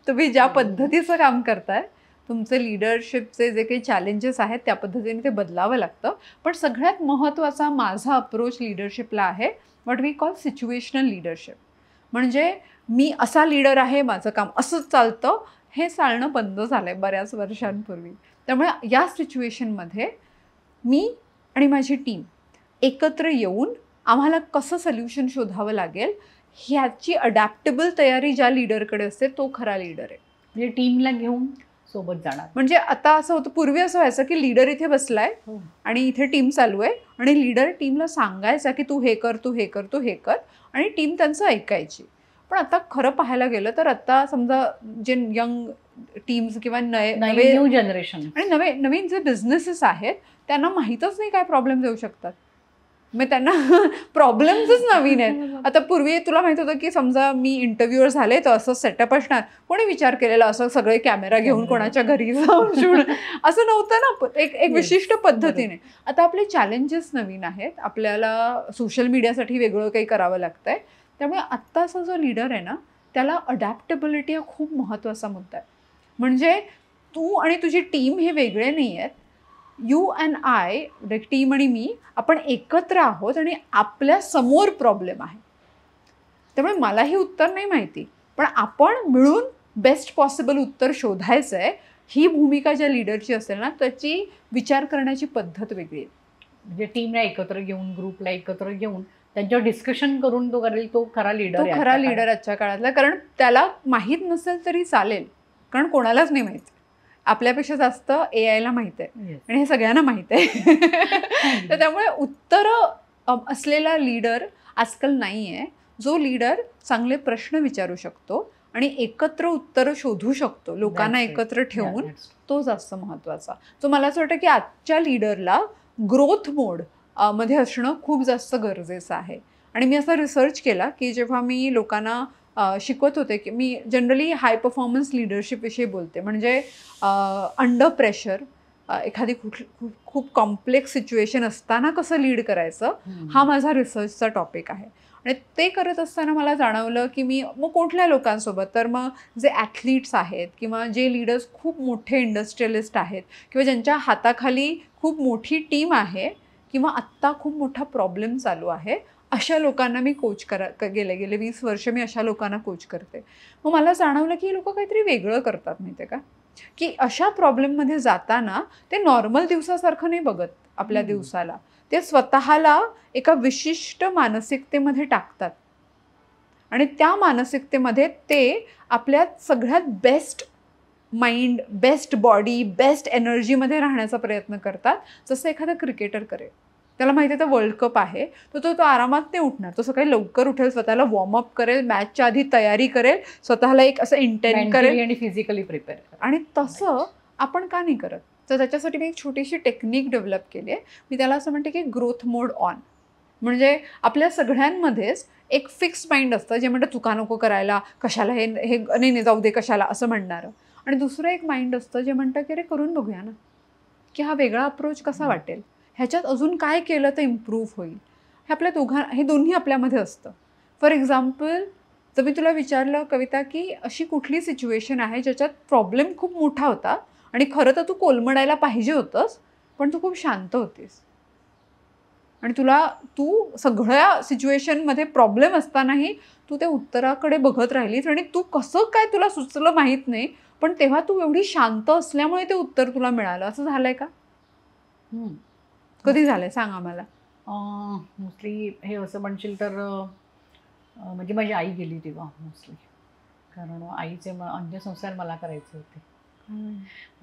तुम्ही ज्या पद्धतीचं काम करताय, तुमचे लीडरशिपचे जे काही चॅलेंजेस आहेत त्या पद्धतीने ते बदलावं लागतं. पण सगळ्यात महत्त्वाचा माझा अप्रोच लीडरशिपला आहे what we call situational leadership. म्हणजे मी असा लीडर आहे, माझं काम असंच चालतं, हे चालणं बंद झालं आहे बऱ्याच वर्षांपूर्वी. त्यामुळे या सिच्युएशनमध्ये मी आणि माझी टीम एकत्र येऊन आम्हाला कसं सोल्युशन शोधावं लागेल ह्याची अडॅप्टेबल तयारी ज्या लीडरकडे असते तो खरा लीडर आहे. म्हणजे टीमला घेऊन सोबत जाणार. म्हणजे आता असं होतं, पूर्वी असं व्हायचं की लीडर इथे बसलाय आणि इथे टीम चालू आहे आणि लीडर टीमला सांगायचा की तू हे कर, तू हे कर, तू हे कर, आणि टीम त्यांचं ऐकायची. पण आता खरं पाहायला गेलं तर आता समजा जे यंग टीम्स किंवा न्यू जनरेशन आणि नवीन जे बिझनेसेस आहेत त्यांना माहीतच नाही काय प्रॉब्लेम येऊ शकतात. मग त्यांना प्रॉब्लेम्सच नवीन आहेत. आता पूर्वी तुला माहित होतं की समजा मी इंटरव्ह्यूअर झाले तर असं सेटअप असणार, कोणी विचार केलेला असं सगळे कॅमेरा घेऊन कोणाच्या घरी जाऊन शूट, असं नव्हतं ना, एक विशिष्ट पद्धतीने. आता आपले चॅलेंजेस नवीन आहेत, आपल्याला सोशल मीडियासाठी वेगळं काही करावं लागतंय. त्यामुळे आत्ताचा जो लीडर आहे ना त्याला अडॅप्टेबिलिटी हा खूप महत्त्वाचा मुद्दा आहे. म्हणजे तू आणि तुझी टीम हे वेगळे नाही आहेत. यू अँड आय, टीम आणि मी, आपण एकत्र आहोत आणि आपल्या समोर प्रॉब्लेम आहे. त्यामुळे मलाही उत्तर नाही माहिती, पण आपण मिळून बेस्ट पॉसिबल उत्तर शोधायचं आहे. ही भूमिका ज्या लीडरची असेल ना त्याची विचार करण्याची पद्धत वेगळी आहे. म्हणजे टीमला एकत्र घेऊन, ग्रुपला एकत्र घेऊन त्यांच्यावर डिस्कशन करून तो करेल, तो खरा लीडर. तो खरा लीडर आजच्या काळातला. कारण त्याला माहीत नसेल तरी चालेल, कारण कोणालाच नाही माहिती. आपल्यापेक्षा जास्त AI ला माहीत आहे आणि हे सगळ्यांना माहीत आहे. तर त्यामुळे उत्तर असलेला लीडर आजकाल नाही आहे. जो लीडर चांगले प्रश्न विचारू शकतो आणि एकत्र उत्तर शोधू शकतो, लोकांना एकत्र ठेवून, तो जास्त महत्त्वाचा. जो मला असं वाटतं की आजच्या लीडरला ग्रोथ मोड मध्ये असणं खूप जास्त गरजेचं आहे. आणि मी असा रिसर्च केला की जेव्हा मी लोकांना शिकवत होते की मी जनरली हाय परफॉर्मन्स लीडरशिपविषयी बोलते, म्हणजे अंडर प्रेशर एखादी खूप कॉम्प्लेक्स सिच्युएशन असताना कसं लीड करायचं, हा माझा रिसर्चचा टॉपिक आहे. आणि ते करत असताना मला जाणवलं की मी मग कुठल्या लोकांसोबत, तर मग जे ॲथलीट्स आहेत किंवा जे लीडर्स खूप मोठे इंडस्ट्रियलिस्ट आहेत किंवा ज्यांच्या हाताखाली खूप मोठी टीम आहे किंवा आत्ता खूप मोठा प्रॉब्लेम चालू आहे, अशा लोकांना मी कोच गेले 20 वर्ष मी अशा लोकांना कोच करते. मग मला जाणवलं की हे लोक काहीतरी वेगळं करतात, माहिती आहे का, की अशा प्रॉब्लेममध्ये जाताना ते नॉर्मल दिवसासारखं नाही बघत आपल्या दिवसाला, ते स्वतःला एका विशिष्ट मानसिकतेमध्ये टाकतात आणि त्या मानसिकतेमध्ये ते आपल्या सगळ्यात best mind, best body, best एनर्जीमध्ये राहण्याचा प्रयत्न करतात, जसं एखादा क्रिकेटर करेल. त्याला माहिती आहे तर वर्ल्ड कप आहे, तर तो आरामात नाही उठणार. तो सकाळी लवकर उठेल, स्वतःला वॉर्मअप करेल, मॅचच्या आधी तयारी करेल, स्वतःला एक असं इंटेंट करेल आणि फिजिकली प्रिपेअर. आणि तसं आपण का नाही करत? तर त्याच्यासाठी मी एक छोटीशी टेक्निक डेव्हलप केली आहे. मी त्याला असं म्हणते की ग्रोथ मोड ऑन. म्हणजे आपल्या सगळ्यांमध्येच एक फिक्स माइंड असतं जे म्हणतं चुका नको करायला, कशाला हे हे नाही जाऊ दे कशाला असं म्हणणारं. आणि दुसरं एक माइंड असतं जे म्हणतं की अरे करून बघूया ना, की हा वेगळा अप्रोच कसा वाटेल, ह्याच्यात अजून काय केलं तर इम्प्रूव्ह होईल. हे आपल्या हे दोन्ही आपल्यामध्ये असतं. फॉर एक्झाम्पल, जर मी तुला विचारलं कविता की अशी कुठली सिच्युएशन आहे ज्याच्यात प्रॉब्लेम खूप मोठा होता आणि खरं तर तू कोलमडायला पाहिजे होतंस, पण तू खूप शांत होतीस आणि तू सगळ्या सिच्युएशनमध्ये प्रॉब्लेम असतानाही तू त्या उत्तराकडे बघत राहिलीस आणि तू कसं काय तुला सुचलं माहीत नाही, पण तेव्हा तू एवढी शांत असल्यामुळे ते उत्तर तुला मिळालं. असं झालंय का? कधी झालंय सांग आम्हाला. मोस्टली हे असं म्हणशील तर म्हणजे माझी आई गेली तेव्हा मोस्टली, कारण आईचे अंत्यसंस्कार मला करायचे होते.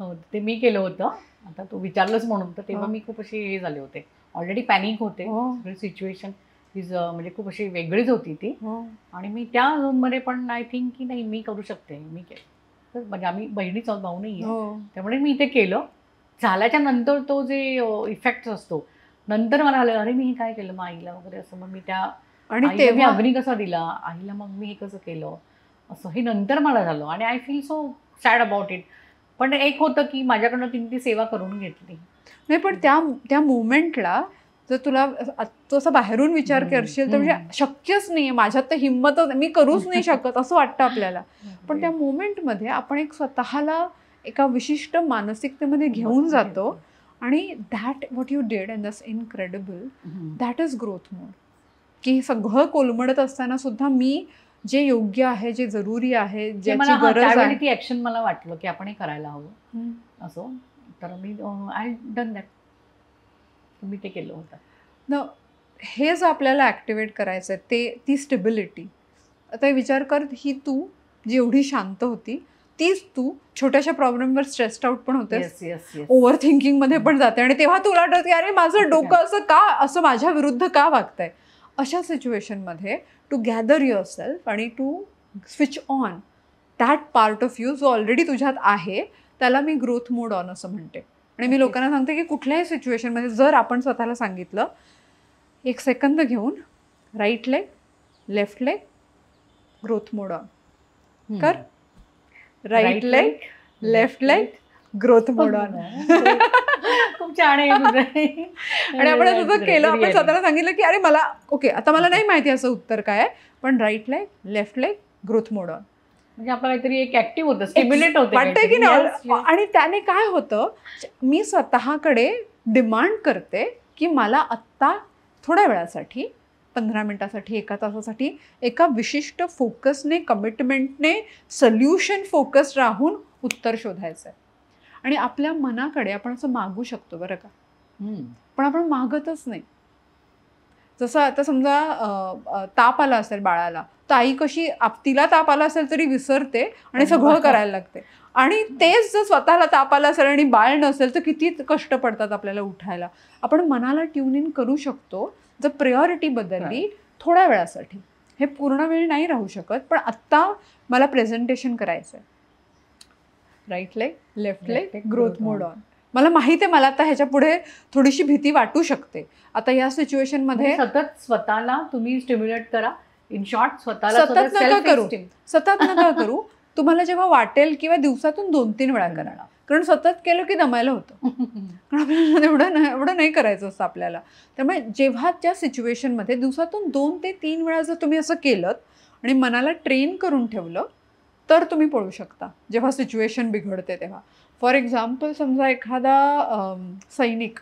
हो, ते मी केलं होतं. आता तू विचारलंच म्हणून, तर तेव्हा मी खूप असे हे झाले होते, ऑलरेडी पॅनिक होते. सगळी सिच्युएशन म्हणजे खूप अशी वेगळीच होती ती. आणि मी त्या झोनमध्ये पण आय थिंक की नाही मी करू शकते, मी केलं. म्हणजे आम्ही बहिणीच आहोत, भाऊ नाही आहे, त्यामुळे मी ते केलं. झाल्याच्या नंतर तो जे इफेक्ट असतो, नंतर मला आलं अरे मी हे काय केलं मग आईला वगैरे असं. मग मी त्या आणि मी अग्नी कसा दिला आईला, मग मी हे कसं केलं असं हे नंतर मला झालं. आणि I feel so sad about it. पण एक होतं की माझ्याकडनं तिने ती सेवा करून घेतली. नाही, पण त्या मुवमेंटला जर तुला तो असं बाहेरून विचार करशील तर म्हणजे शक्यच नाही आहे, माझ्यात तर हिंमतच, मी करूच नाही शकत असं वाटतं आपल्याला. पण त्या मुवमेंटमध्ये आपण एक स्वतःला एका विशिष्ट मानसिकतेमध्ये घेऊन जातो आणि that what you did and that's incredible. That is growth mode. की सगळं कोलमडत असताना सुद्धा मी जे योग्य आहे, जे जरुरी आहे, ज्याची गरज आहे, ती ऍक्शन मला वाटलं की आपण हे करायला हवं असं. तर मी आय डन दॅट. मी ते केलं होतं. हे जर आपल्याला ॲक्टिवेट करायचं आहे ती स्टेबिलिटी. आता विचार कर, ही तू जी एवढी शांत होती तीच तू छोट्याशा प्रॉब्लेमवर स्ट्रेस्ड आउट पण होते, ओव्हर थिंकिंगमध्ये पण जाते आणि तेव्हा तुला आठवतं की अरे माझं डोकं असं माझ्या विरुद्ध का वागतंय. अशा सिच्युएशनमध्ये टू गॅदर युअर सेल्फ आणि to switch on that part of you जो ऑलरेडी तुझ्यात आहे, त्याला मी ग्रोथ मोड ऑन असं म्हणते. आणि मी लोकांना सांगते की कुठल्याही सिच्युएशनमध्ये जर आपण स्वतःला सांगितलं 1 सेकंद घेऊन right leg, left leg, growth mode on कर, right leg, left leg, growth mode on. खूप छान आहे. आणि आपण असं केलं, आपण स्वतःला सांगितलं की अरे मला ओके आता मला नाही माहिती असं उत्तर काय आहे, पण right leg, left leg, growth mode on. म्हणजे आपलं काहीतरी एक ऍक्टिव्ह होतं, स्टिम्युलेट होतं वाटतंय की नाही. आणि त्याने काय होतं, मी स्वतःकडे डिमांड करते की मला आत्ता थोड्या वेळासाठी 15 मिनिटासाठी 1 तासासाठी एका विशिष्ट फोकसने, कमिटमेंटने, सोल्युशन फोकस राहून उत्तर शोधायचं आहे. आणि आपल्या मनाकडे आपण असं मागू शकतो बरं का, पण आपण मागतच नाही. जसं आता समजा ताप आला असेल बाळाला, तर आई कशी तिला ताप आला असेल तरी विसरते आणि सगळं करायला लागते. आणि तेच जर स्वतःला ताप आला असेल आणि बाळ नसेल तर किती कष्ट पडतात आपल्याला उठायला. आपण मनाला ट्यून इन करू शकतो जर प्रायोरिटी बदलली थोड्या वेळासाठी. हे पूर्ण वेळ नाही राहू शकत, पण आत्ता मला प्रेझेंटेशन करायचं आहे, right leg, left leg, growth mode on. मला माहिती आहे मला आता ह्याच्या पुढे थोडीशी भीती वाटू शकते. आता या सिच्युएशनमध्ये सतत स्वतःला तुम्ही स्टिम्युलेट करा. इन शॉर्ट स्वतःला सतत नका करू. तुम्हाला जेव्हा वाटेल किंवा दिवसातून 2-3 वेळा करा. कारण सतत केलं की दमायला होतं, कारण आपल्याला एवढं नाही करायचं असतं आपल्याला. त्यामुळे जेव्हा त्या सिच्युएशनमध्ये दिवसातून 2 ते 3 वेळा जर तुम्ही असं केलं आणि मनाला ट्रेन करून ठेवलं तर तुम्ही पळू शकता जेव्हा सिच्युएशन बिघडते तेव्हा. फॉर एक्झाम्पल, समजा एखादा सैनिक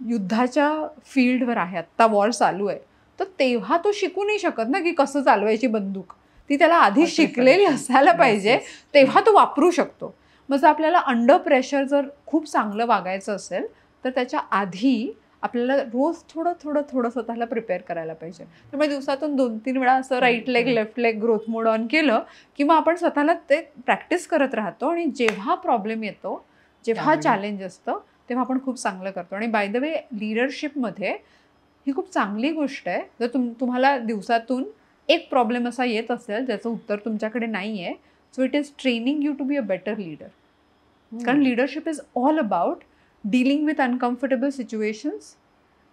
युद्धाच्या फील्डवर आहे, आत्ता वॉर चालू आहे, तर तेव्हा तो शिकू नाही शकत ना की कसं चालवायची बंदूक. ती त्याला आधी शिकलेली असायला पाहिजे, तेव्हा तो वापरू शकतो. मग जर आपल्याला अंडर प्रेशर जर खूप चांगलं वागायचं असेल तर त्याच्या आधी आपल्याला रोज थोडं थोडं थोडं स्वतःला प्रिपेअर करायला पाहिजे. त्यामुळे दिवसातून 2-3 वेळा असं right leg left leg growth mode on केलं की मग आपण स्वतःला ते प्रॅक्टिस करत राहतो आणि जेव्हा प्रॉब्लेम येतो, जेव्हा चॅलेंज असतं, तेव्हा आपण खूप चांगलं करतो. आणि बाय द वे लीडरशिपमध्ये ही खूप चांगली गोष्ट आहे. जर तुम्हाला दिवसातून एक प्रॉब्लेम असा येत असेल ज्याचं उत्तर तुमच्याकडे नाही आहे, so it is training you to be a better leader. कारण leadership is all about dealing with uncomfortable situations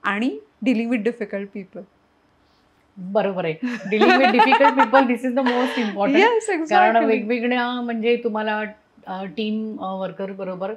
आणि डीलिंग विथ डिफिकल्ट पीपल. बरोबर आहे. Dealing with difficult people this is the most important. कारण वेगवेगळ्या म्हणजे तुम्हाला team worker बरोबर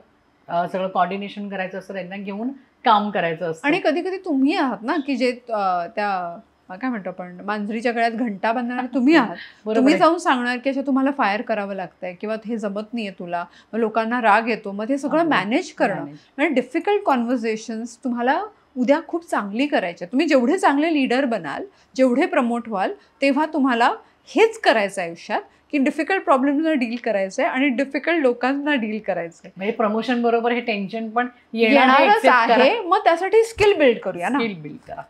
सगळं कॉर्डिनेशन करायचं असतं, त्यांना घेऊन काम करायचं असतं. आणि कधी कधी तुम्ही आहात ना की जे त्या काय म्हणतो आपण मांजरीच्या गळ्यात घंटा बांधणार तुम्ही आहात. तुम्ही जाऊन सांगणार की अच्छा तुम्हाला फायर करावं लागतंय किंवा हे जमत नाहीये तुला, मग लोकांना राग येतो, मग ते सगळं मॅनेज करणं. म्हणजे डिफिकल्ट कॉन्व्हर्सेशन्स तुम्हाला उद्या खूप चांगली करायची. तुम्ही जेवढे चांगले लीडर बनाल, जेवढे प्रमोट व्हाल, तेव्हा तुम्हाला हेच करायचं आयुष्यात की डिफिकल्ट प्रॉब्लेम्सना डील करायचंय आणि डिफिकल्ट लोकांना डील करायचंय. म्हणजे प्रमोशन बरोबर हे टेन्शन पण येणारच आहे. मग त्यासाठी स्किल बिल्ड करूया ना. स्किल बिल्ड करा.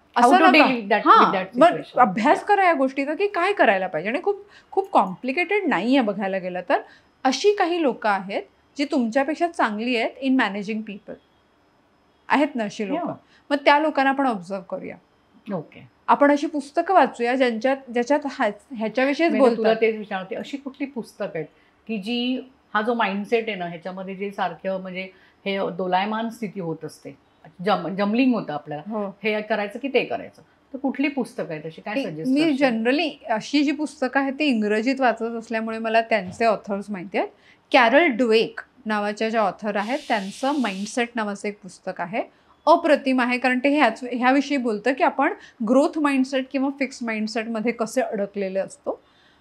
मग अभ्यास करा या गोष्टीचा की काय करायला पाहिजे. आणि खूप खूप कॉम्प्लिकेटेड नाही आहे बघायला गेलं तर. अशी काही लोक आहेत जी तुमच्यापेक्षा चांगली आहेत इन मॅनेजिंग पीपल. आहेत ना अशी लोक. मग त्या लोकांना आपण ऑब्झर्व करूया. ओके. आपण अशी पुस्तकं वाचूया ज्याच्यात ह्याच्याविषयीच बोलतात. तेच विचारते, अशी कुठली पुस्तक आहेत की जी हा जो माइंडसेट आहे ना ह्याच्यामध्ये जे सारखं म्हणजे हे दोलायमान स्थिती होत असते, जमलिंग होतं आपल्याला, हे करायचं की ते करायचं, तर कुठली पुस्तकं आहेत अशी काय सजेस्ट? मी जनरली अशी जी पुस्तकं आहेत ती इंग्रजीत वाचत असल्यामुळे मला त्यांचे ऑथर्स माहिती आहेत. कॅरल ड्वेक नावाच्या ज्या ऑथर आहेत त्यांचं माइंडसेट नावाचं एक पुस्तक आहे. अप्रतिम आहे. कारण ते ह्याविषयी बोलतं की आपण ग्रोथ माइंडसेट किंवा फिक्स माइंडसेटमध्ये कसे अडकलेले असतो.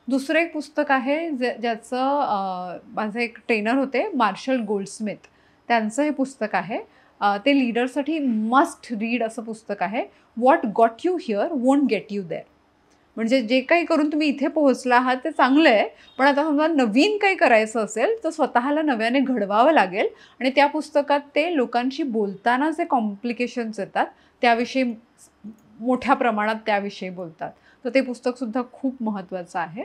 दुसरं एक पुस्तक आहे ज्याचं माझे एक ट्रेनर होते मार्शल गोल्डस्मिथ, त्यांचं हे पुस्तक आहे. ते लीडरसाठी मस्ट रीड असं पुस्तक आहे. What got you here won't get you there. म्हणजे जे काही करून तुम्ही इथे पोहोचला आहात ते चांगलं आहे, पण आता समजा नवीन काही करायचं असेल तर स्वतःला नव्याने घडवावं लागेल. आणि त्या पुस्तकात ते लोकांशी बोलताना जे कॉम्प्लिकेशन्स येतात त्याविषयी मोठ्या प्रमाणात त्याविषयी बोलतात. तर ते पुस्तकसुद्धा खूप महत्त्वाचं आहे.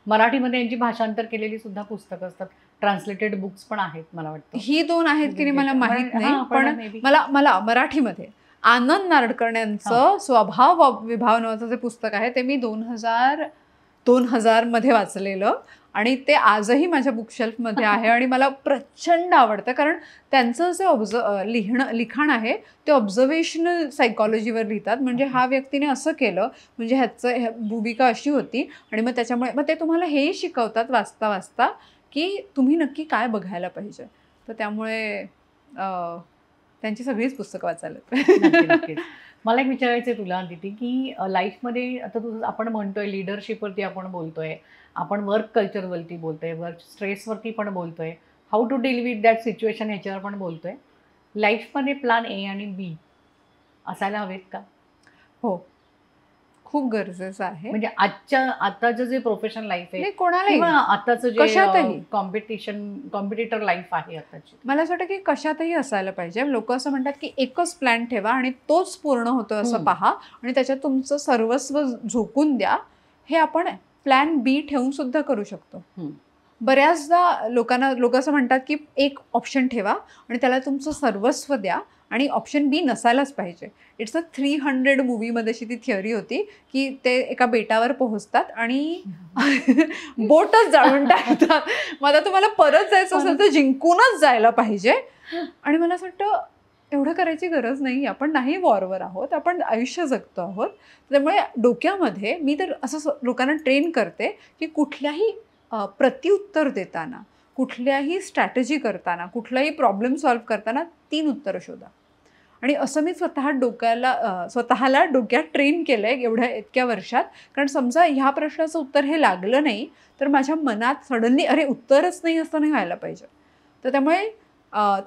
मराठीमध्ये यांची भाषांतर केलेली सुद्धा पुस्तकं असतात, ट्रान्सलेटेड बुक्स पण आहेत मला वाटतं. ही 2 आहेत की नाही मला माहीत नाही, पण मला मराठीमध्ये आनंद नारळकर्ण्यांचं स्वभाव विभाव नावाचं जे पुस्तक आहे ते मी 2000 मध्ये वाचलेलं आणि ते आजही माझ्या बुकशेल्फमध्ये आहे. आणि मला प्रचंड आवडतं कारण त्यांचं जे लिखाण आहे ते ऑब्झर्वेशनल सायकॉलॉजीवर लिहितात. म्हणजे हा व्यक्तीने असं केलं म्हणजे ह्याचं भूमिका अशी होती आणि मग त्याच्यामुळे मग ते तुम्हाला हेही शिकवतात वाचता वाचता की तुम्ही नक्की काय बघायला पाहिजे. तर त्यामुळे त्यांची सगळीच पुस्तकं वाचायला. मला एक विचारायचं आहे तुला अदिती की लाईफमध्ये आता आपण म्हणतोय लीडरशिपवरती आपण बोलतोय, आपण वर्क कल्चरवरती बोलतोय, वर्क स्ट्रेसवरती पण बोलतोय, how to deal with that situation ह्याच्यावर पण बोलतोय. लाईफमध्ये प्लॅन ए आणि बी असायला हवेत का? हो, खूप गरजेचं आहे. म्हणजे आताचं जे प्रोफेशनल लाईफ आहे कोणालाही, आताचं जे कॉम्पिटिटर लाईफ आहे आताची, मला असं वाटतं की कशातही असायला पाहिजे. लोक असं म्हणतात की एकच प्लॅन ठेवा आणि तोच पूर्ण होतो असं पहा आणि त्याच्यात तुमचं सर्वस्व झोकून द्या. हे आपण प्लॅन बी ठेवून सुद्धा करू शकतो. बऱ्याचदा लोक असं म्हणतात की एक ऑप्शन ठेवा आणि त्याला तुमचं सर्वस्व द्या आणि ऑप्शन बी नसायलाच पाहिजे. इट्स अ 300 मूवीमध्ये अशी ती थिअरी होती की ते एका बेटावर पोहोचतात आणि बोटच जाळून टाकतात. मग आता तुम्हाला परत जायचं असेल तर जिंकूनच जायला पाहिजे. आणि मला असं वाटतं एवढं करायची गरज नाही. आपण नाही वॉरवर आहोत, आपण आयुष्य जगतो आहोत. त्यामुळे डोक्यामध्ये मी तर असं लोकांना ट्रेन करते की कुठल्याही प्रत्युत्तर देताना, कुठल्याही स्ट्रॅटेजी करताना, कुठलाही प्रॉब्लेम सॉल्व्ह करताना 3 उत्तरं शोधा. आणि असं मी स्वतःला डोक्यात ट्रेन केलं आहे इतक्या वर्षात. कारण समजा ह्या प्रश्नाचं उत्तर हे लागलं नाही तर माझ्या मनात सडनली अरे उत्तरच नाही असं नाही व्हायला पाहिजे. तर त्यामुळे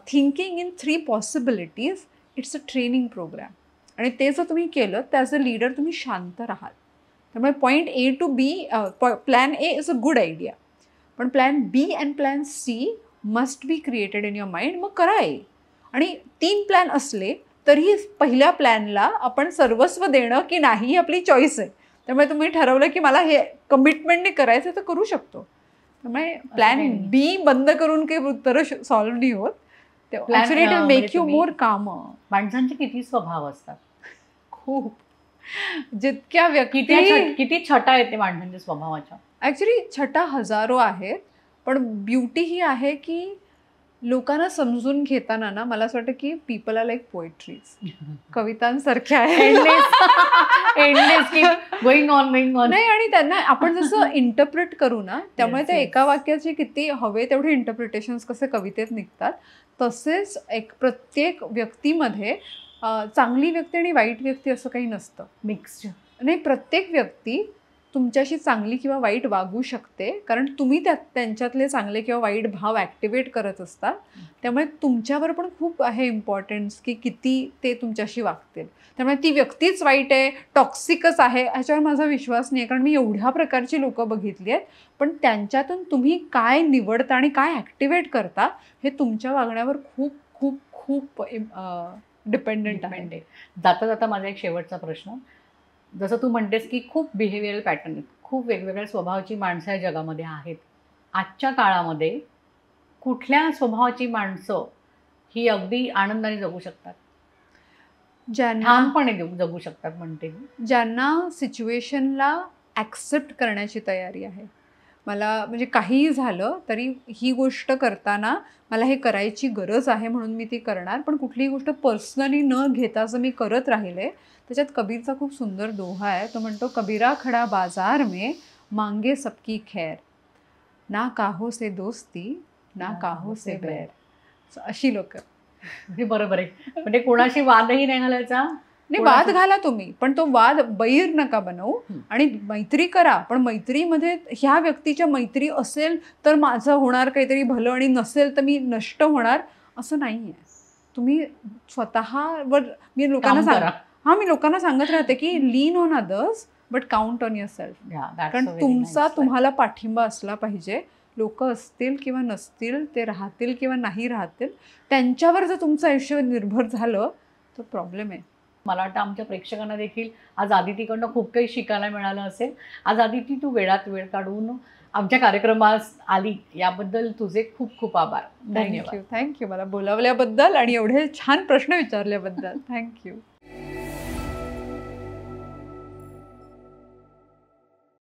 thinking in 3 possibilities it's a training program. आणि ते जर तुम्ही केलं तर ॲज अ लीडर तुम्ही शांत राहाल. त्यामुळे point A to B, plan A is a good idea, पण plan B and plan C must be created in your mind. मग करा ए. आणि 3 प्लॅन असले तरी पहिल्या प्लॅनला आपण सर्वस्व देणं की नाही ही आपली चॉईस आहे. त्यामुळे तुम्ही ठरवलं की मला हे कमिटमेंटने करायचं तर करू शकतो. त्यामुळे प्लॅन बी बंद करून काही उत्तरं सॉल्व्ह नाही होत. Actually it will make you more काम. माणसांचे किती स्वभाव असतात, खूप. जितक्या व्यक्ती किती छटा येते माणसांच्या स्वभावाच्या. ॲक्च्युली छटा हजारो आहेत, पण ब्युटी ही आहे की लोकांना समजून घेताना ना मला असं वाटतं की पीपल आर लाईक पोएट्रीज, कवितांसारख्या आहे. नाही, आणि त्यांना आपण जसं इंटरप्रिट करू ना, त्यामुळे त्या एका वाक्याचे किती हवे तेवढे इंटरप्रिटेशन्स कसे कवितेत निघतात, तसेच एक प्रत्येक व्यक्तीमध्ये चांगली व्यक्ती आणि वाईट व्यक्ती असं काही नसतं. मिक्स्ड नाही, प्रत्येक व्यक्ती तुमच्याशी चांगली किंवा वाईट वागू शकते, कारण तुम्ही त्यांच्यातले चांगले किंवा वाईट भाव ॲक्टिवेट करत असता. त्यामुळे तुमच्यावर पण खूप आहे इम्पॉर्टन्स की किती ते तुमच्याशी वागतील. त्यामुळे ती व्यक्तीच वाईट आहे, टॉक्सिकच आहे ह्याच्यावर माझा विश्वास नाही आहे, कारण मी एवढ्या प्रकारची लोकं बघितली आहेत. पण त्यांच्यातून तुम्ही काय निवडता आणि काय ॲक्टिवेट करता हे तुमच्या वागण्यावर खूप खूप खूप डिपेंडंट आहे. जाता जाता माझा एक शेवटचा प्रश्न, जसं तू म्हणतेस की खूप बिहेवियरल पॅटर्न आहेत, खूप वेगवेगळ्या स्वभावाची माणसं या जगामध्ये आहेत. आजच्या काळामध्ये कुठल्या स्वभावाची माणसं ही अगदी आनंदाने जगू शकतात, ठामपणे जगू शकतात म्हणते मी? ज्यांना सिच्युएशनला ॲक्सेप्ट करण्याची तयारी आहे. मला म्हणजे काहीही झालं तरी ही गोष्ट करताना मला हे करायची गरज आहे म्हणून मी ती करणार, पण कुठलीही गोष्ट पर्सनली न घेता असं मी करत राहिले. त्याच्यात कबीरचा खूप सुंदर दोहा आहे. तो म्हणतो, कबीरा खडा बाजार में मांगे सबकी खैर, ना काहो से दोस्ती ना काहो से बैर. अशी लोक. बरोबर आहे. म्हणजे कोणाशी वादही नाही घालायचा. नाही, वाद घाला तुम्ही, पण तो वाद बैर नका बनवू. आणि मैत्री करा, पण मैत्रीमध्ये ह्या व्यक्तीच्या मैत्री असेल तर माझं होणार काहीतरी भलं आणि नसेल तर मी नष्ट होणार असं नाही आहे. तुम्ही स्वतःवर मी लोकांना सांगत राहते की lean on others but count on your self. कारण तुमचा तुम्हाला पाठिंबा असला पाहिजे. लोक असतील किंवा नसतील, ते राहतील किंवा नाही राहतील, त्यांच्यावर जर तुमचं आयुष्य निर्भर झालं तर प्रॉब्लेम आहे. मला वाटतं आमच्या प्रेक्षकांना देखील आज आदितीकडनं खूप काही शिकायला मिळालं असेल. आज आदिती, तू वेळात वेळ काढून आमच्या कार्यक्रमास आली याबद्दल तुझे खूप खूप आभार. थँक्यू. मला बोलावल्याबद्दल आणि एवढे छान प्रश्न विचारल्याबद्दल थँक्यू.